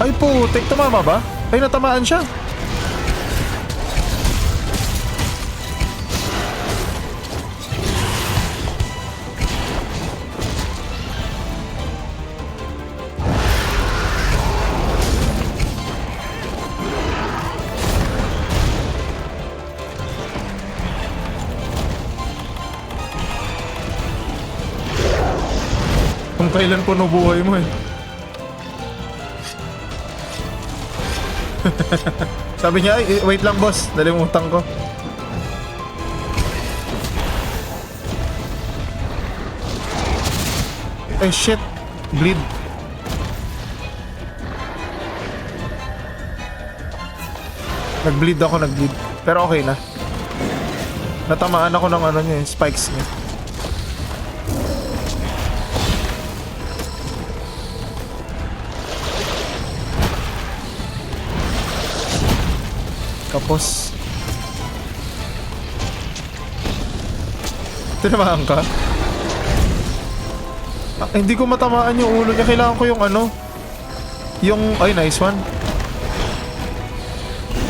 A: Ay putik, tumama ba? Ay, natamaan siya. Kung kailan po nabuhay mo eh. Sabi niya, ay, wait lang boss, nalimutan ko. Ay shit, bleed. Nag-bleed ako, nag-bleed. Pero okay na. Natamaan ako ng ano niya, spikes niya. Tapos tinamaan ka? Ah, hindi ko matamaan yung ulo niya. Kailangan ko yung ano, yung, ay nice one.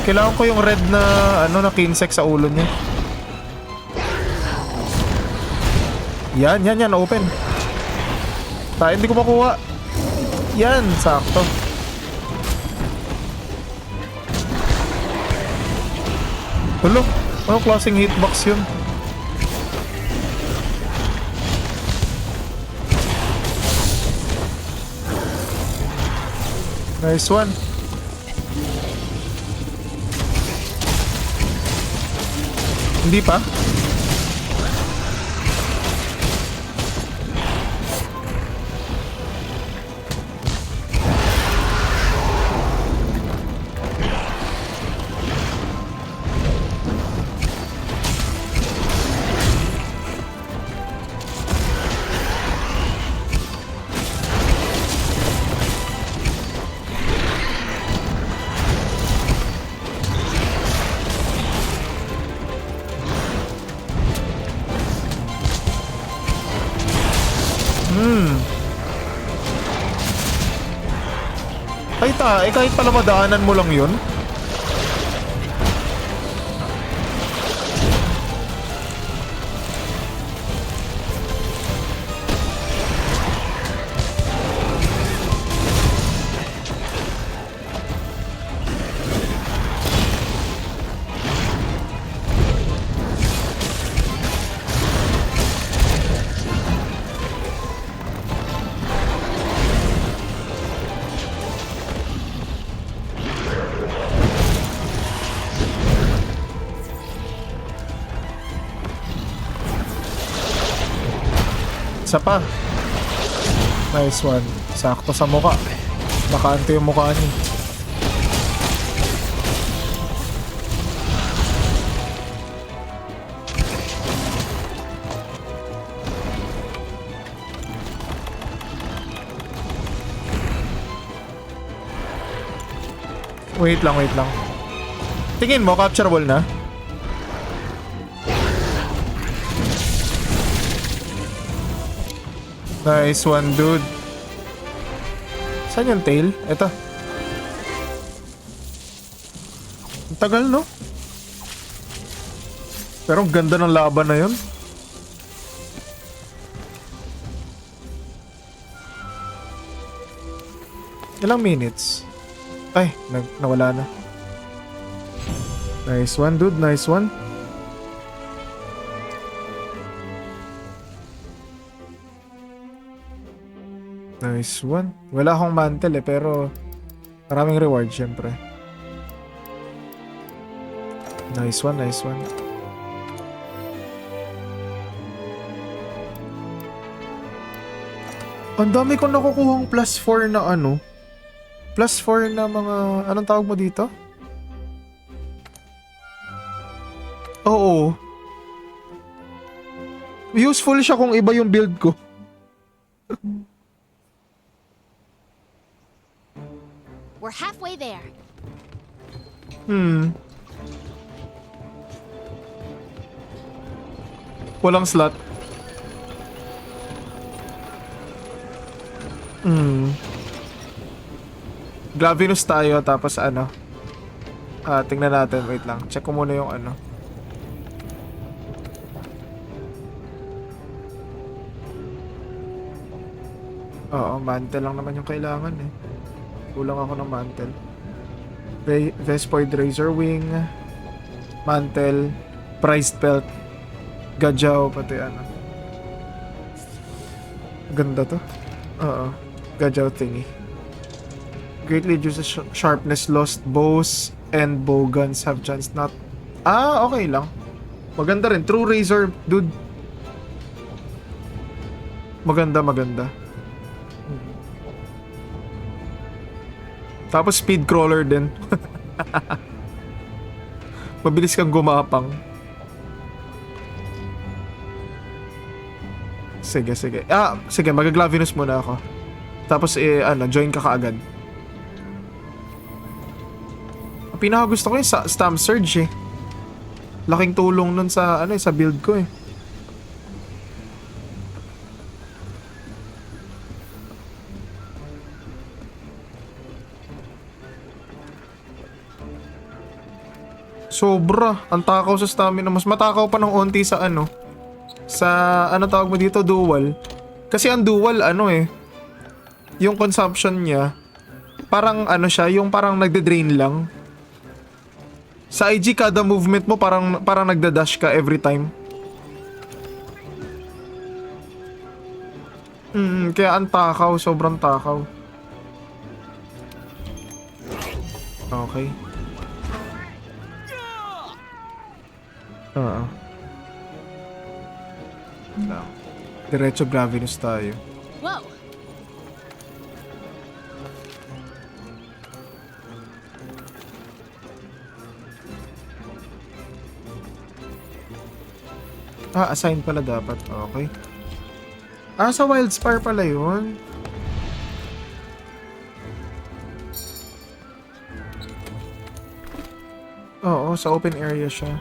A: Kailangan ko yung red na ano, na kinsek sa ulo niya. Yan, open. Tayo, hindi ko makuha. Yan, sakto. Hello? Anong klaseng hitbox yun? Nice one. Hindi pa? Ay kahit pala madaanan mo lang yun. Isa pa. Nice one. Sakto sa muka. Bakante yung mukha niya. Wait lang. Tingin mo, capturable na? Nice one, dude. Saan yung tail? Ito. Ang tagal, no? Pero ang ganda ng laban na yun. Ilang minutes? Ay, nawala na. Nice one, dude. Nice one. Nice one. Wala akong mantle pero maraming reward syempre. Nice one. Ang dami kong nakukuhang plus 4 na ano. Plus 4 na mga... Anong tawag mo dito? Oo. Useful siya kung iba yung build ko.
B: We're halfway there.
A: Walang slot. Glavinus tayo tapos ano. Tingnan natin. Wait lang. Check ko muna yung ano. Oo, mantle lang naman yung kailangan eh. Kulang ako ng mantle. Vespoid Razor Wing, mantle, prized belt, gadjaw, pati ano. Ganda to. Oo, gadjaw thingy. Greatly reduces sharpness lost. Bows and bow guns have chance not... okay lang. Maganda rin. True Razor, dude. Maganda, maganda. Tapos speed crawler din. Mabilis kang gumapang. Sige, sige. Sige, mag-Glavinus muna ako. Tapos join ka kaagad. Ang pinaka gusto ko yung Stamp Surge eh. Laking tulong nun sa sa build ko eh. Sobra. Ang takaw sa stamina. Mas matakaw pa ng onti sa sa tawag mo dito, dual. Kasi ang dual yung consumption niya parang siya, yung parang nagde-drain lang. Sa IG kada movement mo parang nagda-dash ka every time. Kaya ang takaw, sobrang takaw. Okay. Diretso Glavinus tayo.
B: Whoa!
A: Assign pala dapat. Okay. Sa Wildspire pala yun. Oo, sa open area siya.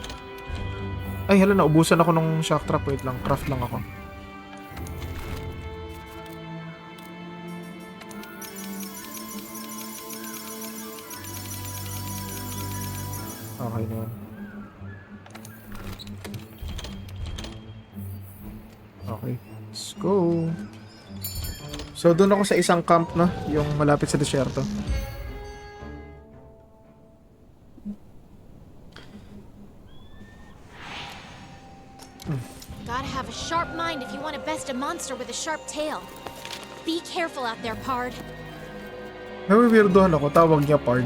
A: Ay, hala, naubusan ako ng shock trap. Wait lang, craft lang ako. Okay na yun. Okay, let's go. So, doon ako sa isang camp na, yung malapit sa desierto.
B: Gotta have a sharp mind if you want to best a monster with a sharp tail. Be careful out there, Pard.
A: Nawiwirdohan ako, tawag niya Pard.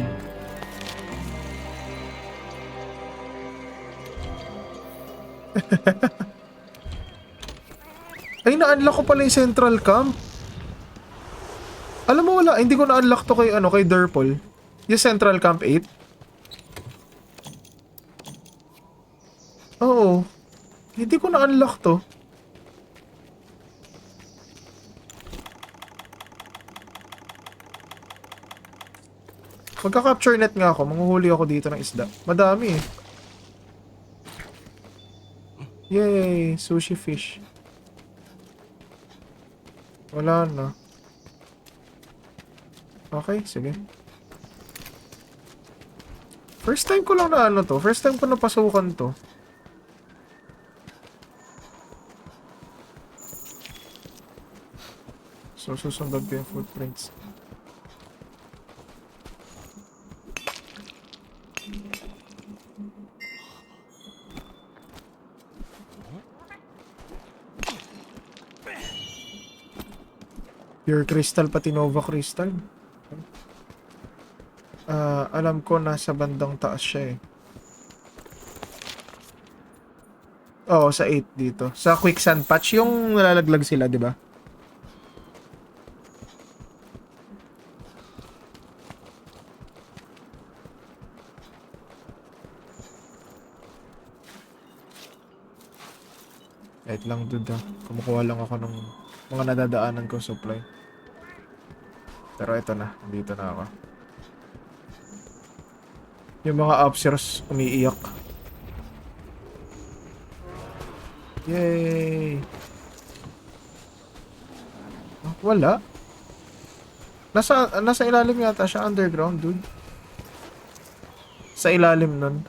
A: Ay, na-unlock ko pala yung central camp. Alam mo wala, hindi ko na-unlock to kay Derpol. Yung central camp 8. Oo. Hindi ko na-unlock to. Magka-capture net nga ako. Manghuhuli ako dito ng isda. Madami eh. Yay! Sushi fish. Wala na. Okay, sige. First time ko lang na to. First time ko napasukan to. So, susunod ko yung footprints. Pure crystal, pati Nova crystal. Alam ko nasa bandang taas siya eh. Oo, sa 8 dito. Sa quicksand patch, yung nalalaglag sila, di ba? Wait lang dude ah. Kumukuha lang ako ng mga nadadaanan ko supply. Pero ito na, dito na ako. Yung mga upstairs umiiyak. Yay! Ah, wala. Nasa ilalim yata siya, underground dude. Sa ilalim nun.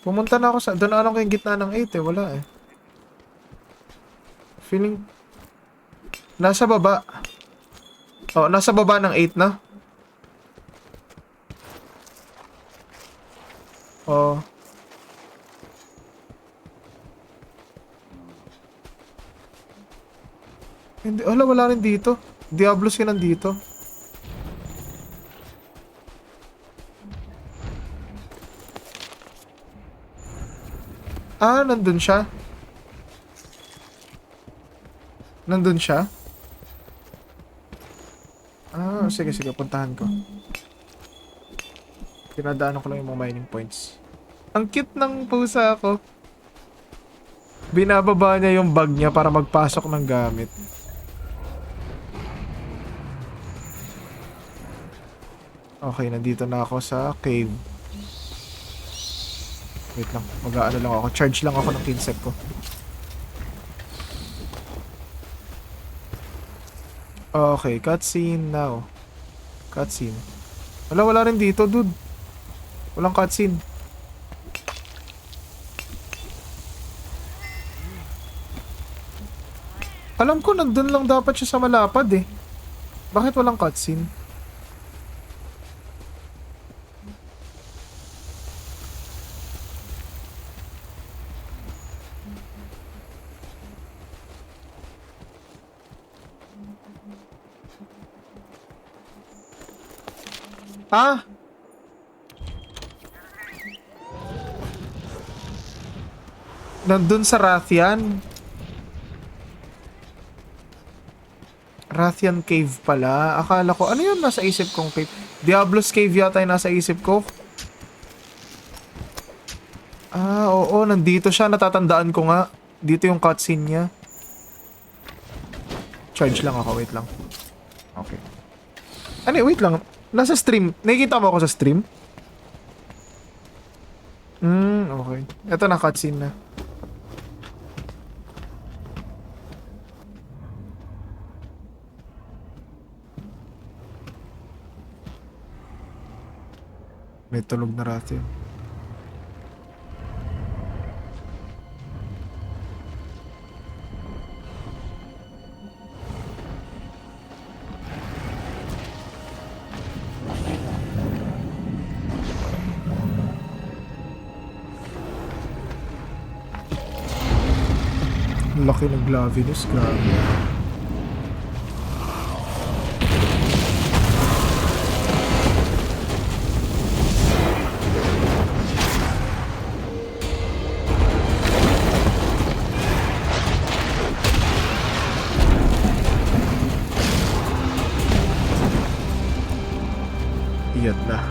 A: Pumunta na ako sa... Doon alam ko yung gitna ng 8 eh. Wala eh. Feeling... Nasa baba. Oh, nasa baba ng 8 na. Oh. Hindi, wala rin dito. Diablos yun nandito. Ah, nandun siya. Nandun siya. Ah, sige, puntahan ko. Pinadaanan ko lang yung mga mining points. Ang cute ng pusa ko. Binababa niya yung bag niya para magpasok ng gamit. Okay, nandito na ako sa cave. Wait lang, mag-aano lang ako. Charge lang ako ng kinsep ko. Okay, cutscene now. Cutscene. Wala rin dito, dude. Walang cutscene. Alam ko, nandun lang dapat siya sa malapad eh. Bakit walang cutscene? Ah! Nandun sa Rathian. Rathian Cave pala. Akala ko, ano yun nasa isip kong cave? Diablo's Cave yata yung nasa isip ko. Ah, oo. Nandito siya. Natatandaan ko nga. Dito yung cutscene niya. Charge lang ako. Wait lang. Okay. Ano, wait lang. Nasa stream. Nakikita mo ako sa stream? Okay. Ito na, cutscene na. May tunog na Rathian. Laki ng Glavinus, grabe. Iyat na.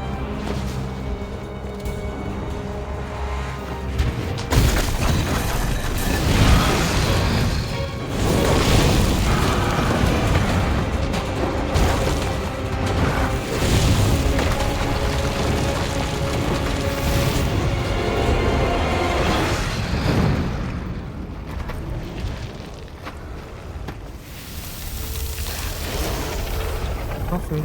A: Okay.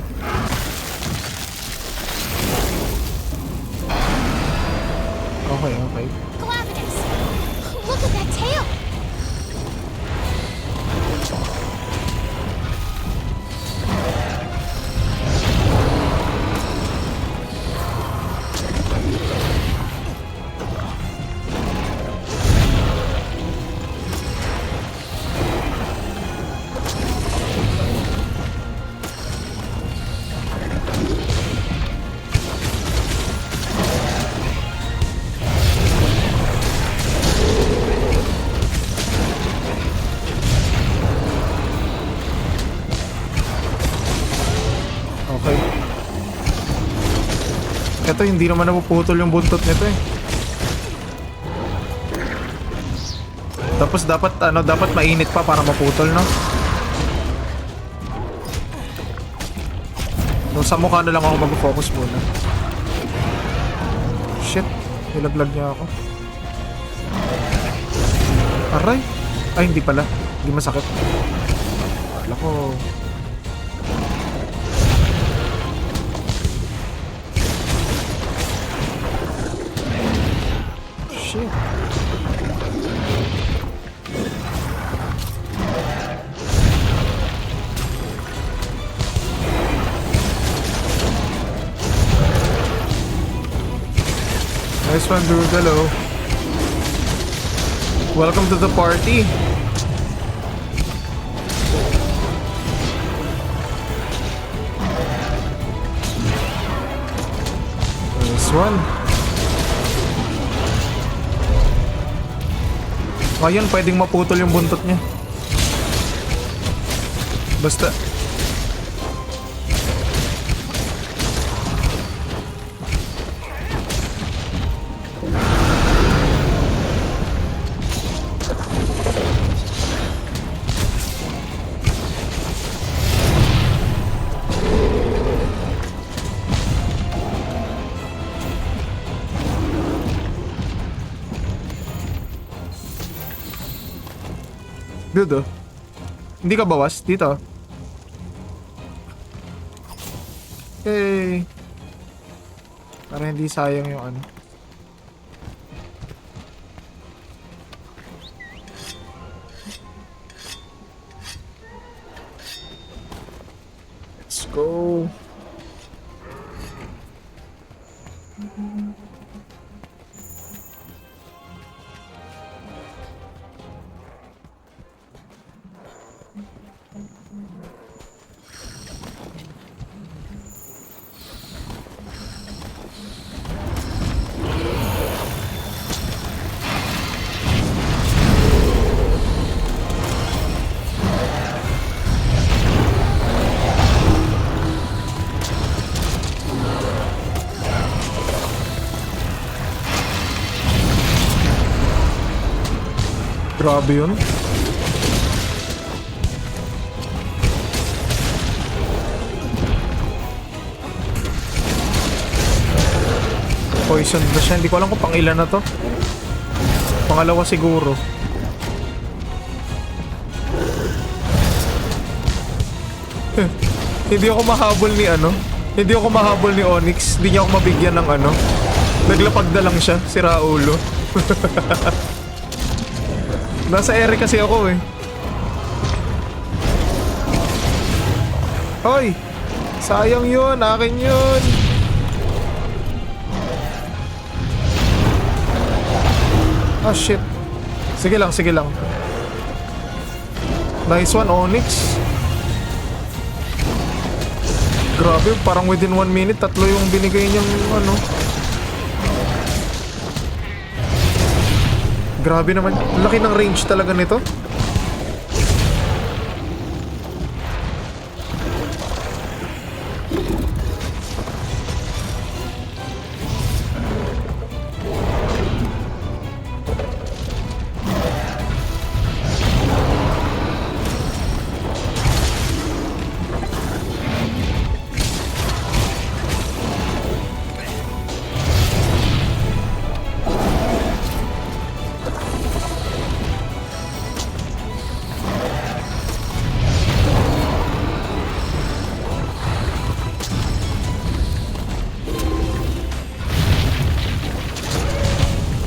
A: Okay.
B: Glavinus! Look at that tail!
A: Ito, hindi naman napuputol yung buntot nito eh. Tapos dapat, dapat mainit pa para maputol, no? No, sa mukha na lang ako mag-focus muna. Shit, nilaglag niya ako. Aray! Ay, hindi pala. Hindi masakit. Wala ko. Shit. Nice one, dude. Hello. Welcome to the party. Nice one. Ngayon, pwedeng maputol yung buntot niya. Basta. Dude, oh. Hindi ka bawas dito. Hey. Para hindi sayang yung ano. Let's go. Grabe yun. Poison ba siya? Hindi ko alam kung pang ilan na to. Pangalawa siguro. Hindi ako mahabol ni ano. Hindi ako mahabol ni Onyx. Hindi niya ako mabigyan ng ano. Naglapag na lang siya. Si Raulo. Nasa ere kasi ako eh. Hoy! Sayang yun. Akin yun. Ah shit. Sige lang, sige lang. Nice one, Onyx. Grabe, parang within 1 minute, 3 yung binigay niyang ano. Grabe naman. Laki ng range talaga nito.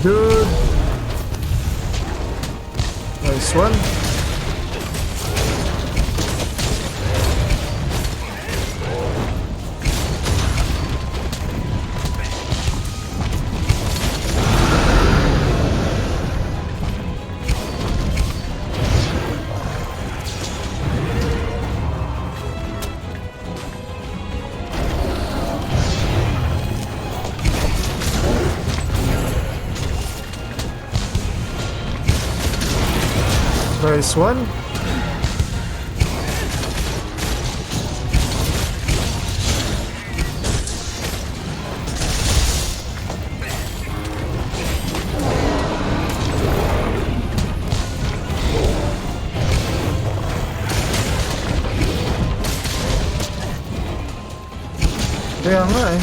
A: Dude. Nice one. Nice one. Kaya nga eh.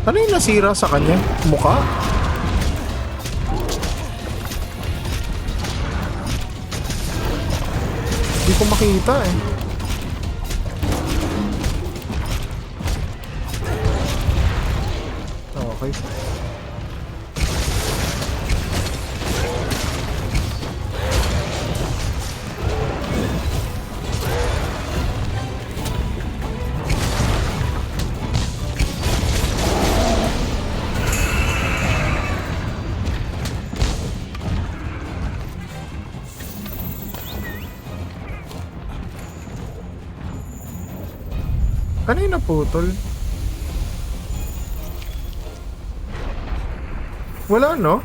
A: Ano yung nasira sa kanya? Mukha? Hindi ko makita eh. Okay. Kanina putol? Wala no?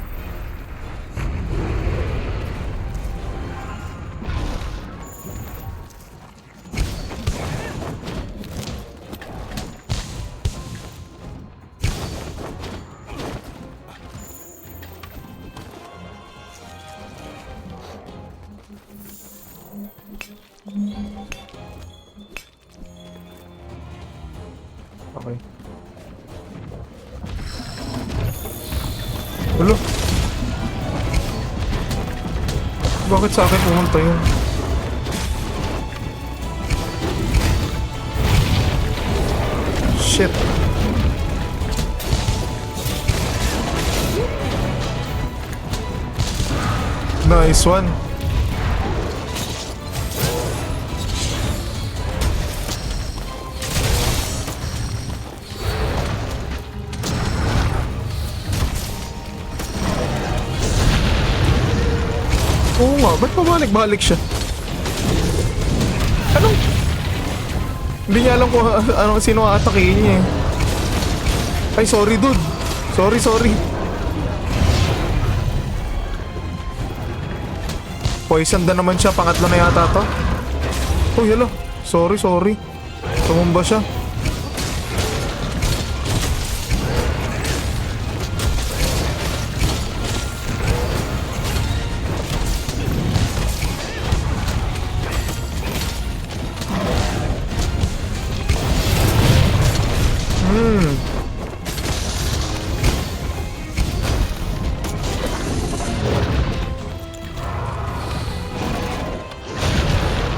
A: Okay. Ulo. Bakit sa akin pumunta yun? Shit. Nice one. Oo nga, ba't pabalik-balik siya? Anong? Hindi niya alam kung sino aatakihin niya eh. Ay, sorry dude. Sorry. Poison na naman siya, pangatlo na yata to. Oh, hello. Sorry. Tumumba siya.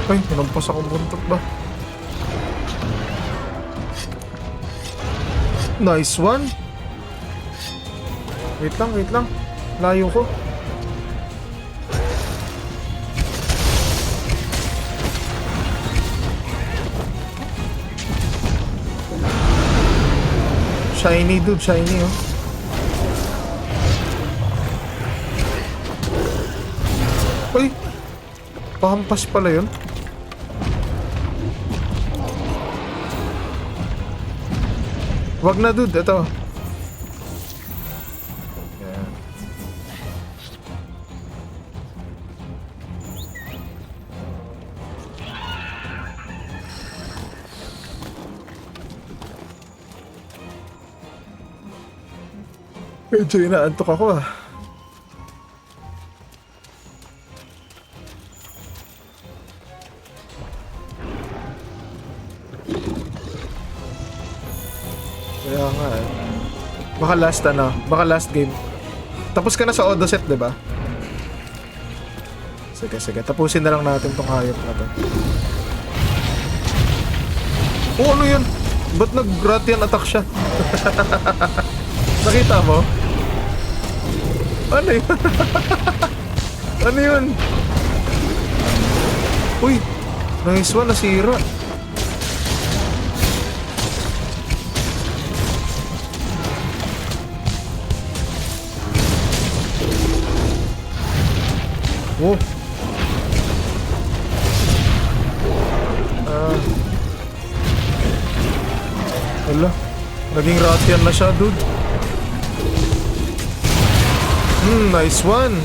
A: Ay, hinampas akong buntot ba? Nice one. Wait lang. Layo ko. Shiny dude, shiny oh. Ay! Pahampas pala yun. Wag na dude, ito. Yan. Medyo inaantok ako ah. Kaya nga eh. Baka last game. Tapos ka na sa Odoset, diba? Sige. Tapusin na lang natin tong hayop na to. Oh, ano yun? Ba't nag-Gratian attack siya? Nakita mo? Ano yun? Ano yun? Uy! Nice one, nasira. Oh. Wala. Naging Ratian na siya, dude. Nice one.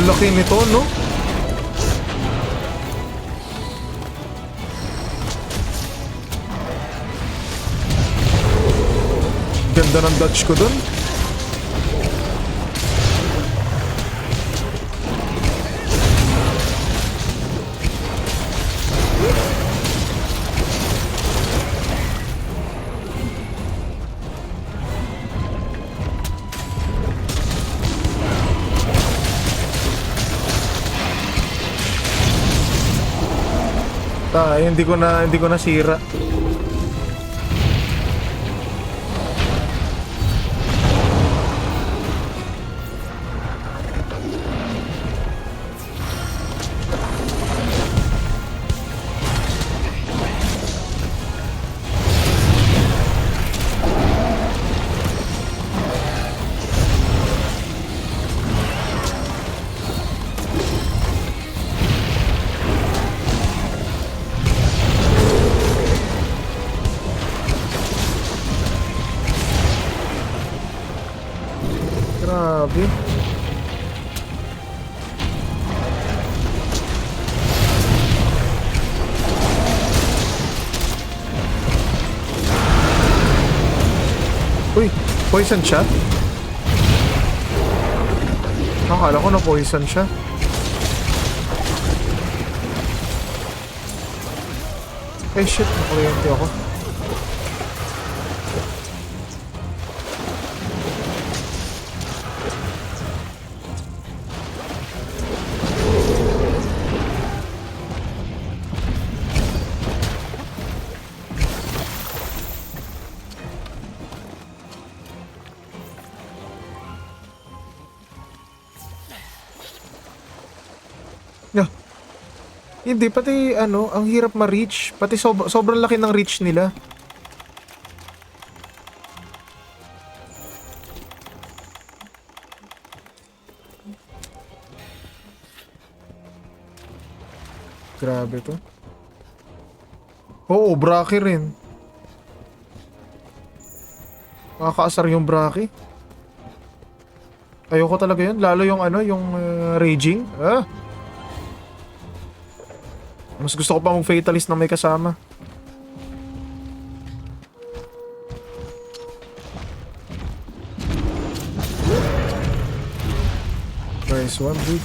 A: Ang laki nito, no? Ganda ng dodge ko dun. Hindi ko na sira. Grabe. Uy, poison siya? Akala ko na poison siya. Eh shit, nakuryente ako. Yeah. Hindi, pati ano, ang hirap ma-reach. Pati sobrang laki ng reach nila. Grabe to. Oo, Braki rin. Nakakaasar yung Braki. Ayoko talaga yun. Lalo yung ano, yung raging. Ah! Mas gusto ko pa mong fatalist na may kasama. Nice one, dude.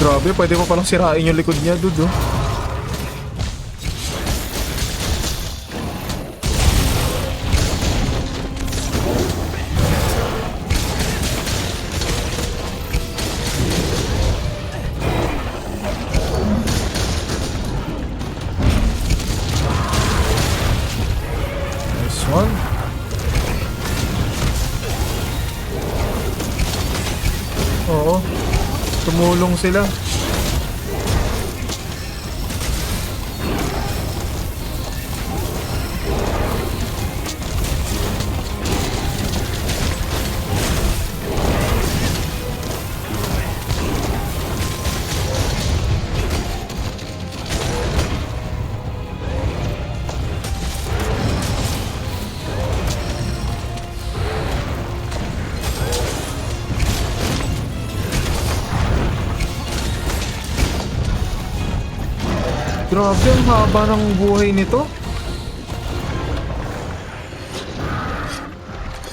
A: Grabe, pwede mo palang sirain yung likod niya, dude, oh. Oo. Tumulong sila. Grabe, ang haba ng buhay nito.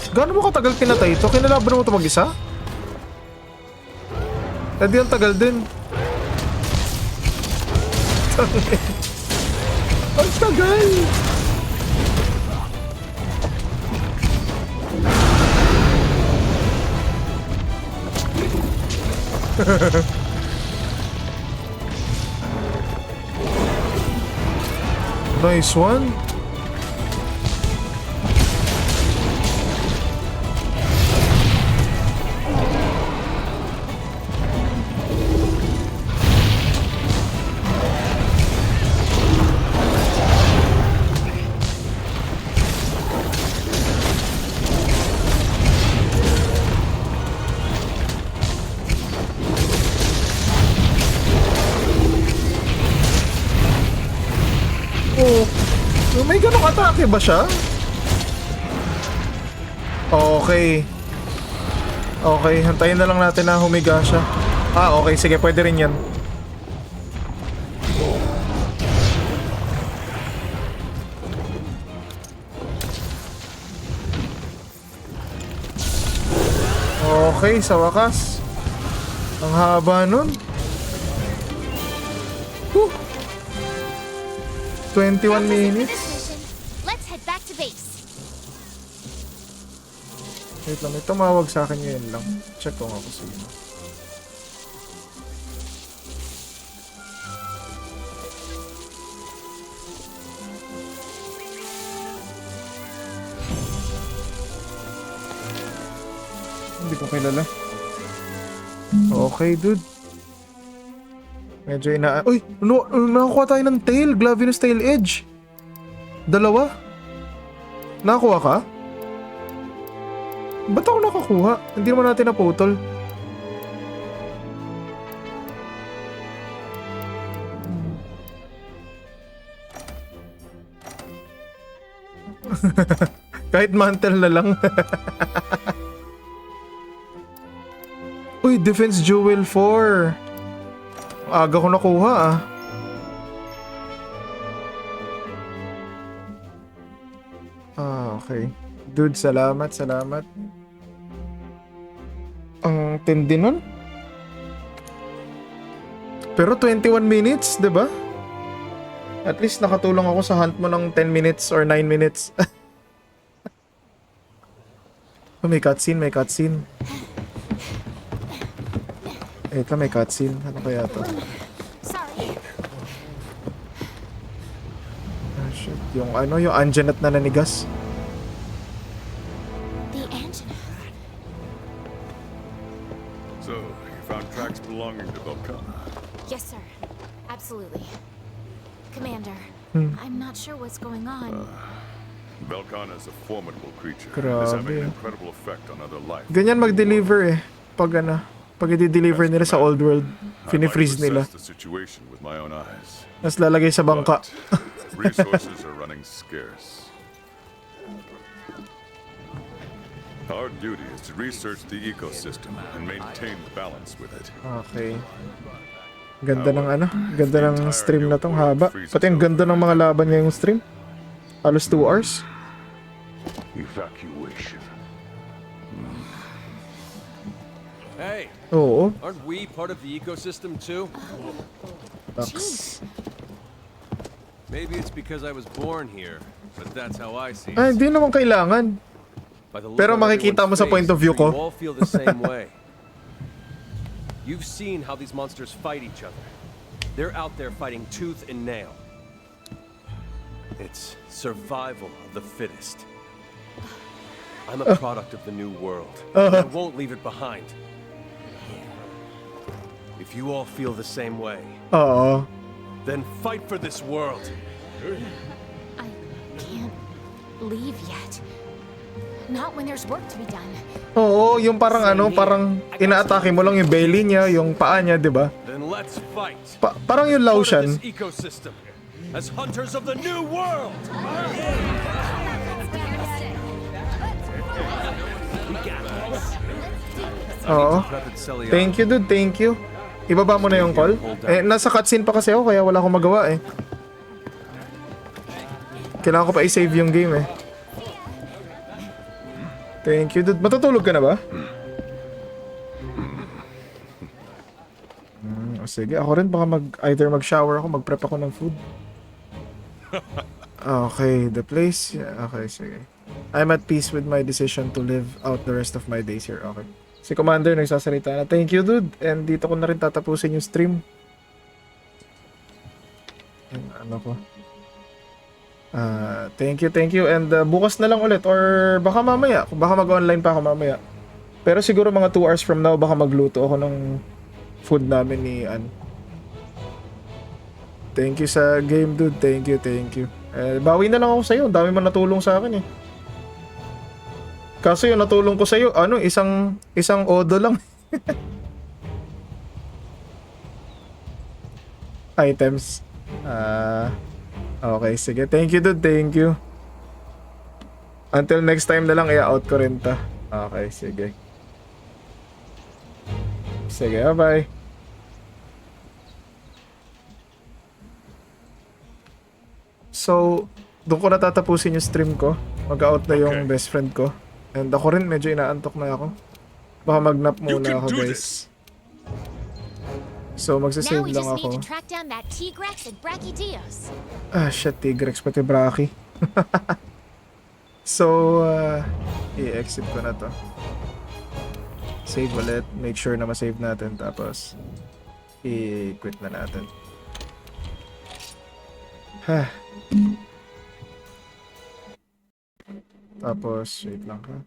A: Gaano mo katagal pinatay ito? Kinalaban mo ito mag-isa? Eh di ang tagal din. Ang tagal! Nice one. May ganong atake ba siya? Okay. Okay, hantayin na lang natin na humiga siya. Ah, okay. Sige, pwede rin yan. Okay, sa wakas. Ang haba nun. Whew. 21 minutes.
B: Mission. Let's head back to base.
A: Wait lang, may tumawag sa akin ngayon lang. Check ko nga kung sino. Hindi ko kilala. Okay, dude. Medyo Uy! No, nakakuha tayo ng tail. Glavinus tail edge. Dalawa. Nakakuha ka? Ba't ako nakakuha? Hindi naman natin naputol. Kahit mantle na lang. Uy, Defense Jewel 4. Aga ko nakuha ah. Ah, okay. Dude, salamat, salamat. Ang tindi nun. Pero 21 minutes, 'di ba? At least nakatulong ako sa hunt mo ng 10 minutes or 9 minutes. Oh, may cutscene, may cutscene. Ito, may cutscene. Ano kaya to?
B: Sorry.
A: Ah, shit. Yung ano, yung Anjanat na nanigas.
B: The engine.
C: So, you found tracks belonging to Velkana.
B: Yes, sir. Absolutely. Commander, I'm not sure what's going on.
C: Velkana is a formidable creature.
A: Grabe.
C: It's having an incredible effect on other life.
A: Ganyan mag-deliver eh. Pag ano, pag i-deliver nila sa old world,
C: I might
A: fini-freeze nila.
C: assess the situation with my own eyes.
A: Tapos lalagay sa bangka.
C: But resources are running scarce. Our duty is to research the ecosystem and maintain balance with it.
A: Okay. Ganda ng ano, ganda ng stream na tong haba. Pati ang ganda ng mga laban ngayong stream. Halos 2 hours.
C: Evacuation.
D: Hey,
A: Oo.
D: aren't we part of the ecosystem too?
A: Taks.
D: Maybe it's because I was born here, but that's how I see
A: Ay,
D: it.
A: hindi naman kailangan.
D: By the look
A: Pero
D: on
A: makikita mo
D: everyone's
A: sa point
D: face,
A: of view
D: I'm sure
A: ko.
D: You all feel the same way. You've seen how these monsters fight each other. They're out there fighting tooth and nail. It's survival of the fittest. I'm a product of the new world. And I won't leave it behind. If you all feel the same way,
A: Oo.
D: then fight for this world.
B: I can't leave yet. Not when there's work to be done.
A: Oo, yung parang ano, parang inaatake mo lang yung belly niya, yung paa niya, di ba?
D: Then let's fight.
A: Parang yung
D: Part of
A: Laotian.
D: this ecosystem as hunters of the new world.
A: Oo. Thank you, dude. Thank you. Ibaba mo na yung call. Eh, nasa cutscene pa kasi ako, kaya wala akong magawa eh. Kailangan ko pa i-save yung game eh. Thank you, dude. Matutulog ka na ba? Sige, ako rin baka either mag-shower ako, mag-prep ako ng food. Okay, the place. Yeah, okay, sige. I'm at peace with my decision to live out the rest of my days here. Okay. Si Commander nagsasalita na. Thank you, dude. And dito ko na rin tatapusin yung stream. Yung ano ko. Thank you. And bukas na lang ulit or baka mamaya. Baka mag-online pa ako mamaya. Pero siguro mga 2 hours from now baka magluto ako ng food namin ni Ann. Thank you sa game, dude. Thank you. Bawi na lang ako sa'yo. Ang dami mo natulong sa akin eh. Kaso yung natulong ko sa'yo, ano, isang odo lang. Items. Okay, sige. Thank you, dude. Thank you. Until next time na lang, i-out ko rin ta. Okay, sige. Sige, bye-bye. So, doon ko natatapusin yung stream ko. Mag-out na yung
C: Okay.
A: best friend ko. And ako rin, medyo inaantok na ako. Baka mag-nap
C: You
A: muna
C: can
A: ako,
C: do
A: guys. So,
B: Now
A: magsasave
B: we
A: lang
B: just
A: ako.
B: need to track down that Tigrex and Brachydios.
A: Ah, shit, Tigrex, pati Braki. So, i-exit ko na to. Save ulit. Make sure na ma-save natin. Tapos, i-quit na natin. Ha. Tapos, wait lang ha.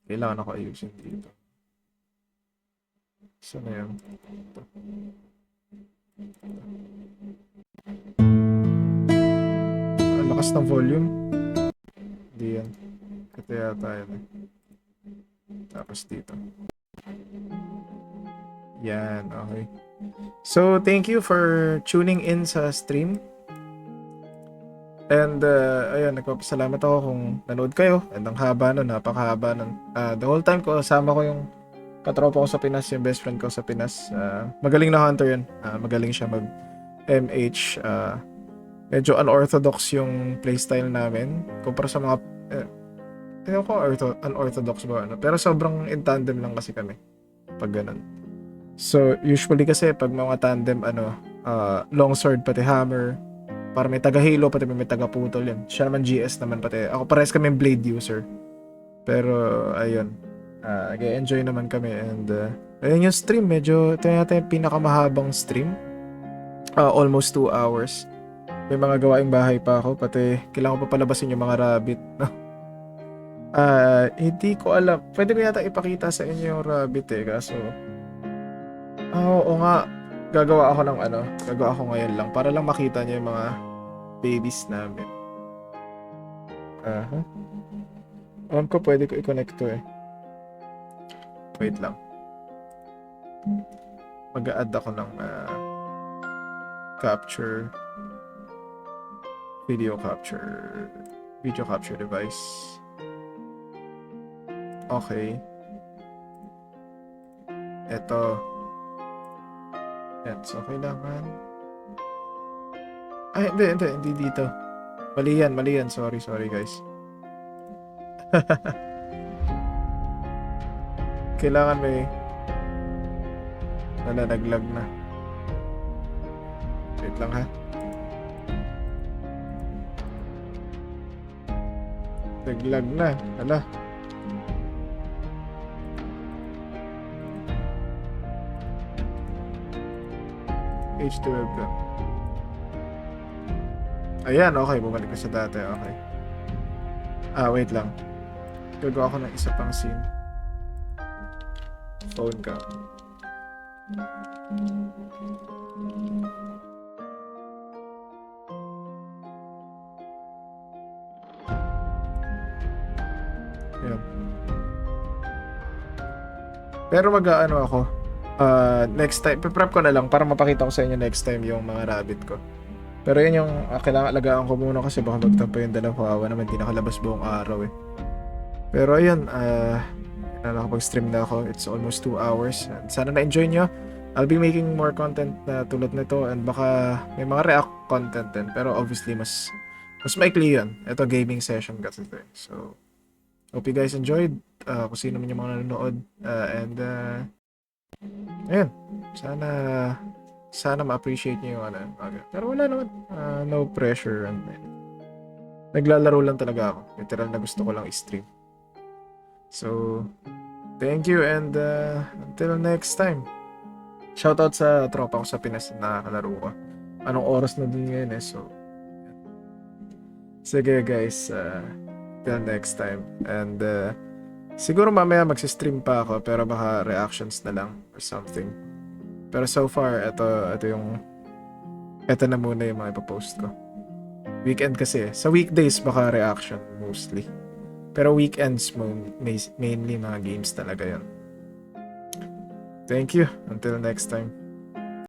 A: Kailangan ako ayusin dito. Saan na yun? Ito. Ang lakas ng volume. Hindi yan. Ito yata yun eh. Tapos dito. Yan, okay. So, thank you for tuning in sa stream. And, ayun, nagpapasalamat ako kung nanood kayo. And ang haba nun, napakahaba nun. The whole time ko, kasama ko yung katropa ko sa Pinas, yung best friend ko sa Pinas. Magaling na hunter yun. Magaling siya mag-MH. Medyo unorthodox yung playstyle namin. Kumpara sa mga... Hindi ko unorthodox ba ano. Pero sobrang in tandem lang kasi kami. Pag ganun. So, usually kasi pag mga tandem, longsword pati hammer, para may taga-halo, pati may taga-putol yun. Siya naman GS naman pati. Ako parehas kami blade user. Pero, ayun. Nag-enjoy naman kami. And, ayun yung stream. Medyo, ito yata yung pinakamahabang stream. Almost 2 hours. May mga gawaing bahay pa ako. Pati, kailangan ko pa palabasin yung mga rabbit. Hindi ko alam. Pwede ko yata ipakita sa inyo yung rabbit eh. Kaso, oo nga. Gagawa ako ng gagawa ako ngayon lang para lang makita niyo yung mga babies namin. Alam ko pwede ko i-connect to eh. Wait lang. Mag-a-add ako ng capture video capture device. Okay. Eto. Yan, so kailangan... Ay, hindi dito. Mali yan. Sorry guys. Kailangan may... Naglag na. Wait lang ha. Naglag na. Hala. H2 webcam. Ayan, okay. Bumalik ko sa dati. Okay. Wait lang. Gagawa ko ng isa pang scene. Phone cam. Ayan. Pero mag-ano ako. Next time, prep ko na lang para mapakita ko sa inyo next time yung mga rabbit ko. Pero yun yung kailangan alagaan ko muna kasi baka magtampo yung dalawa naman, hindi nakalabas buong araw eh. Pero ayun, nakapag-stream na ako. It's almost 2 hours. And sana na-enjoy nyo. I'll be making more content na tulad nito and baka may mga react content din. Pero obviously, mas maikli yun. Ito, gaming session kasi ito eh. So, hope you guys enjoyed. Kung sino man yung mga nanonood. Ayun. Sana ma-appreciate nyo yung pero wala naman. No pressure. Naglalaro lang talaga ako. Literal na gusto ko lang i-stream. So, thank you and until next time. Shoutout sa tropa ko sa Pinas na nakakalaro ko. Anong oras na din ngayon eh. So, sige guys. Till next time. And siguro mamaya magsistream pa ako pero baka reactions na lang or something. Pero so far, ito na muna yung mga ipapost ko. Weekend kasi. Sa weekdays, baka reaction mostly. Pero weekends, mainly mga games talaga yun. Thank you. Until next time.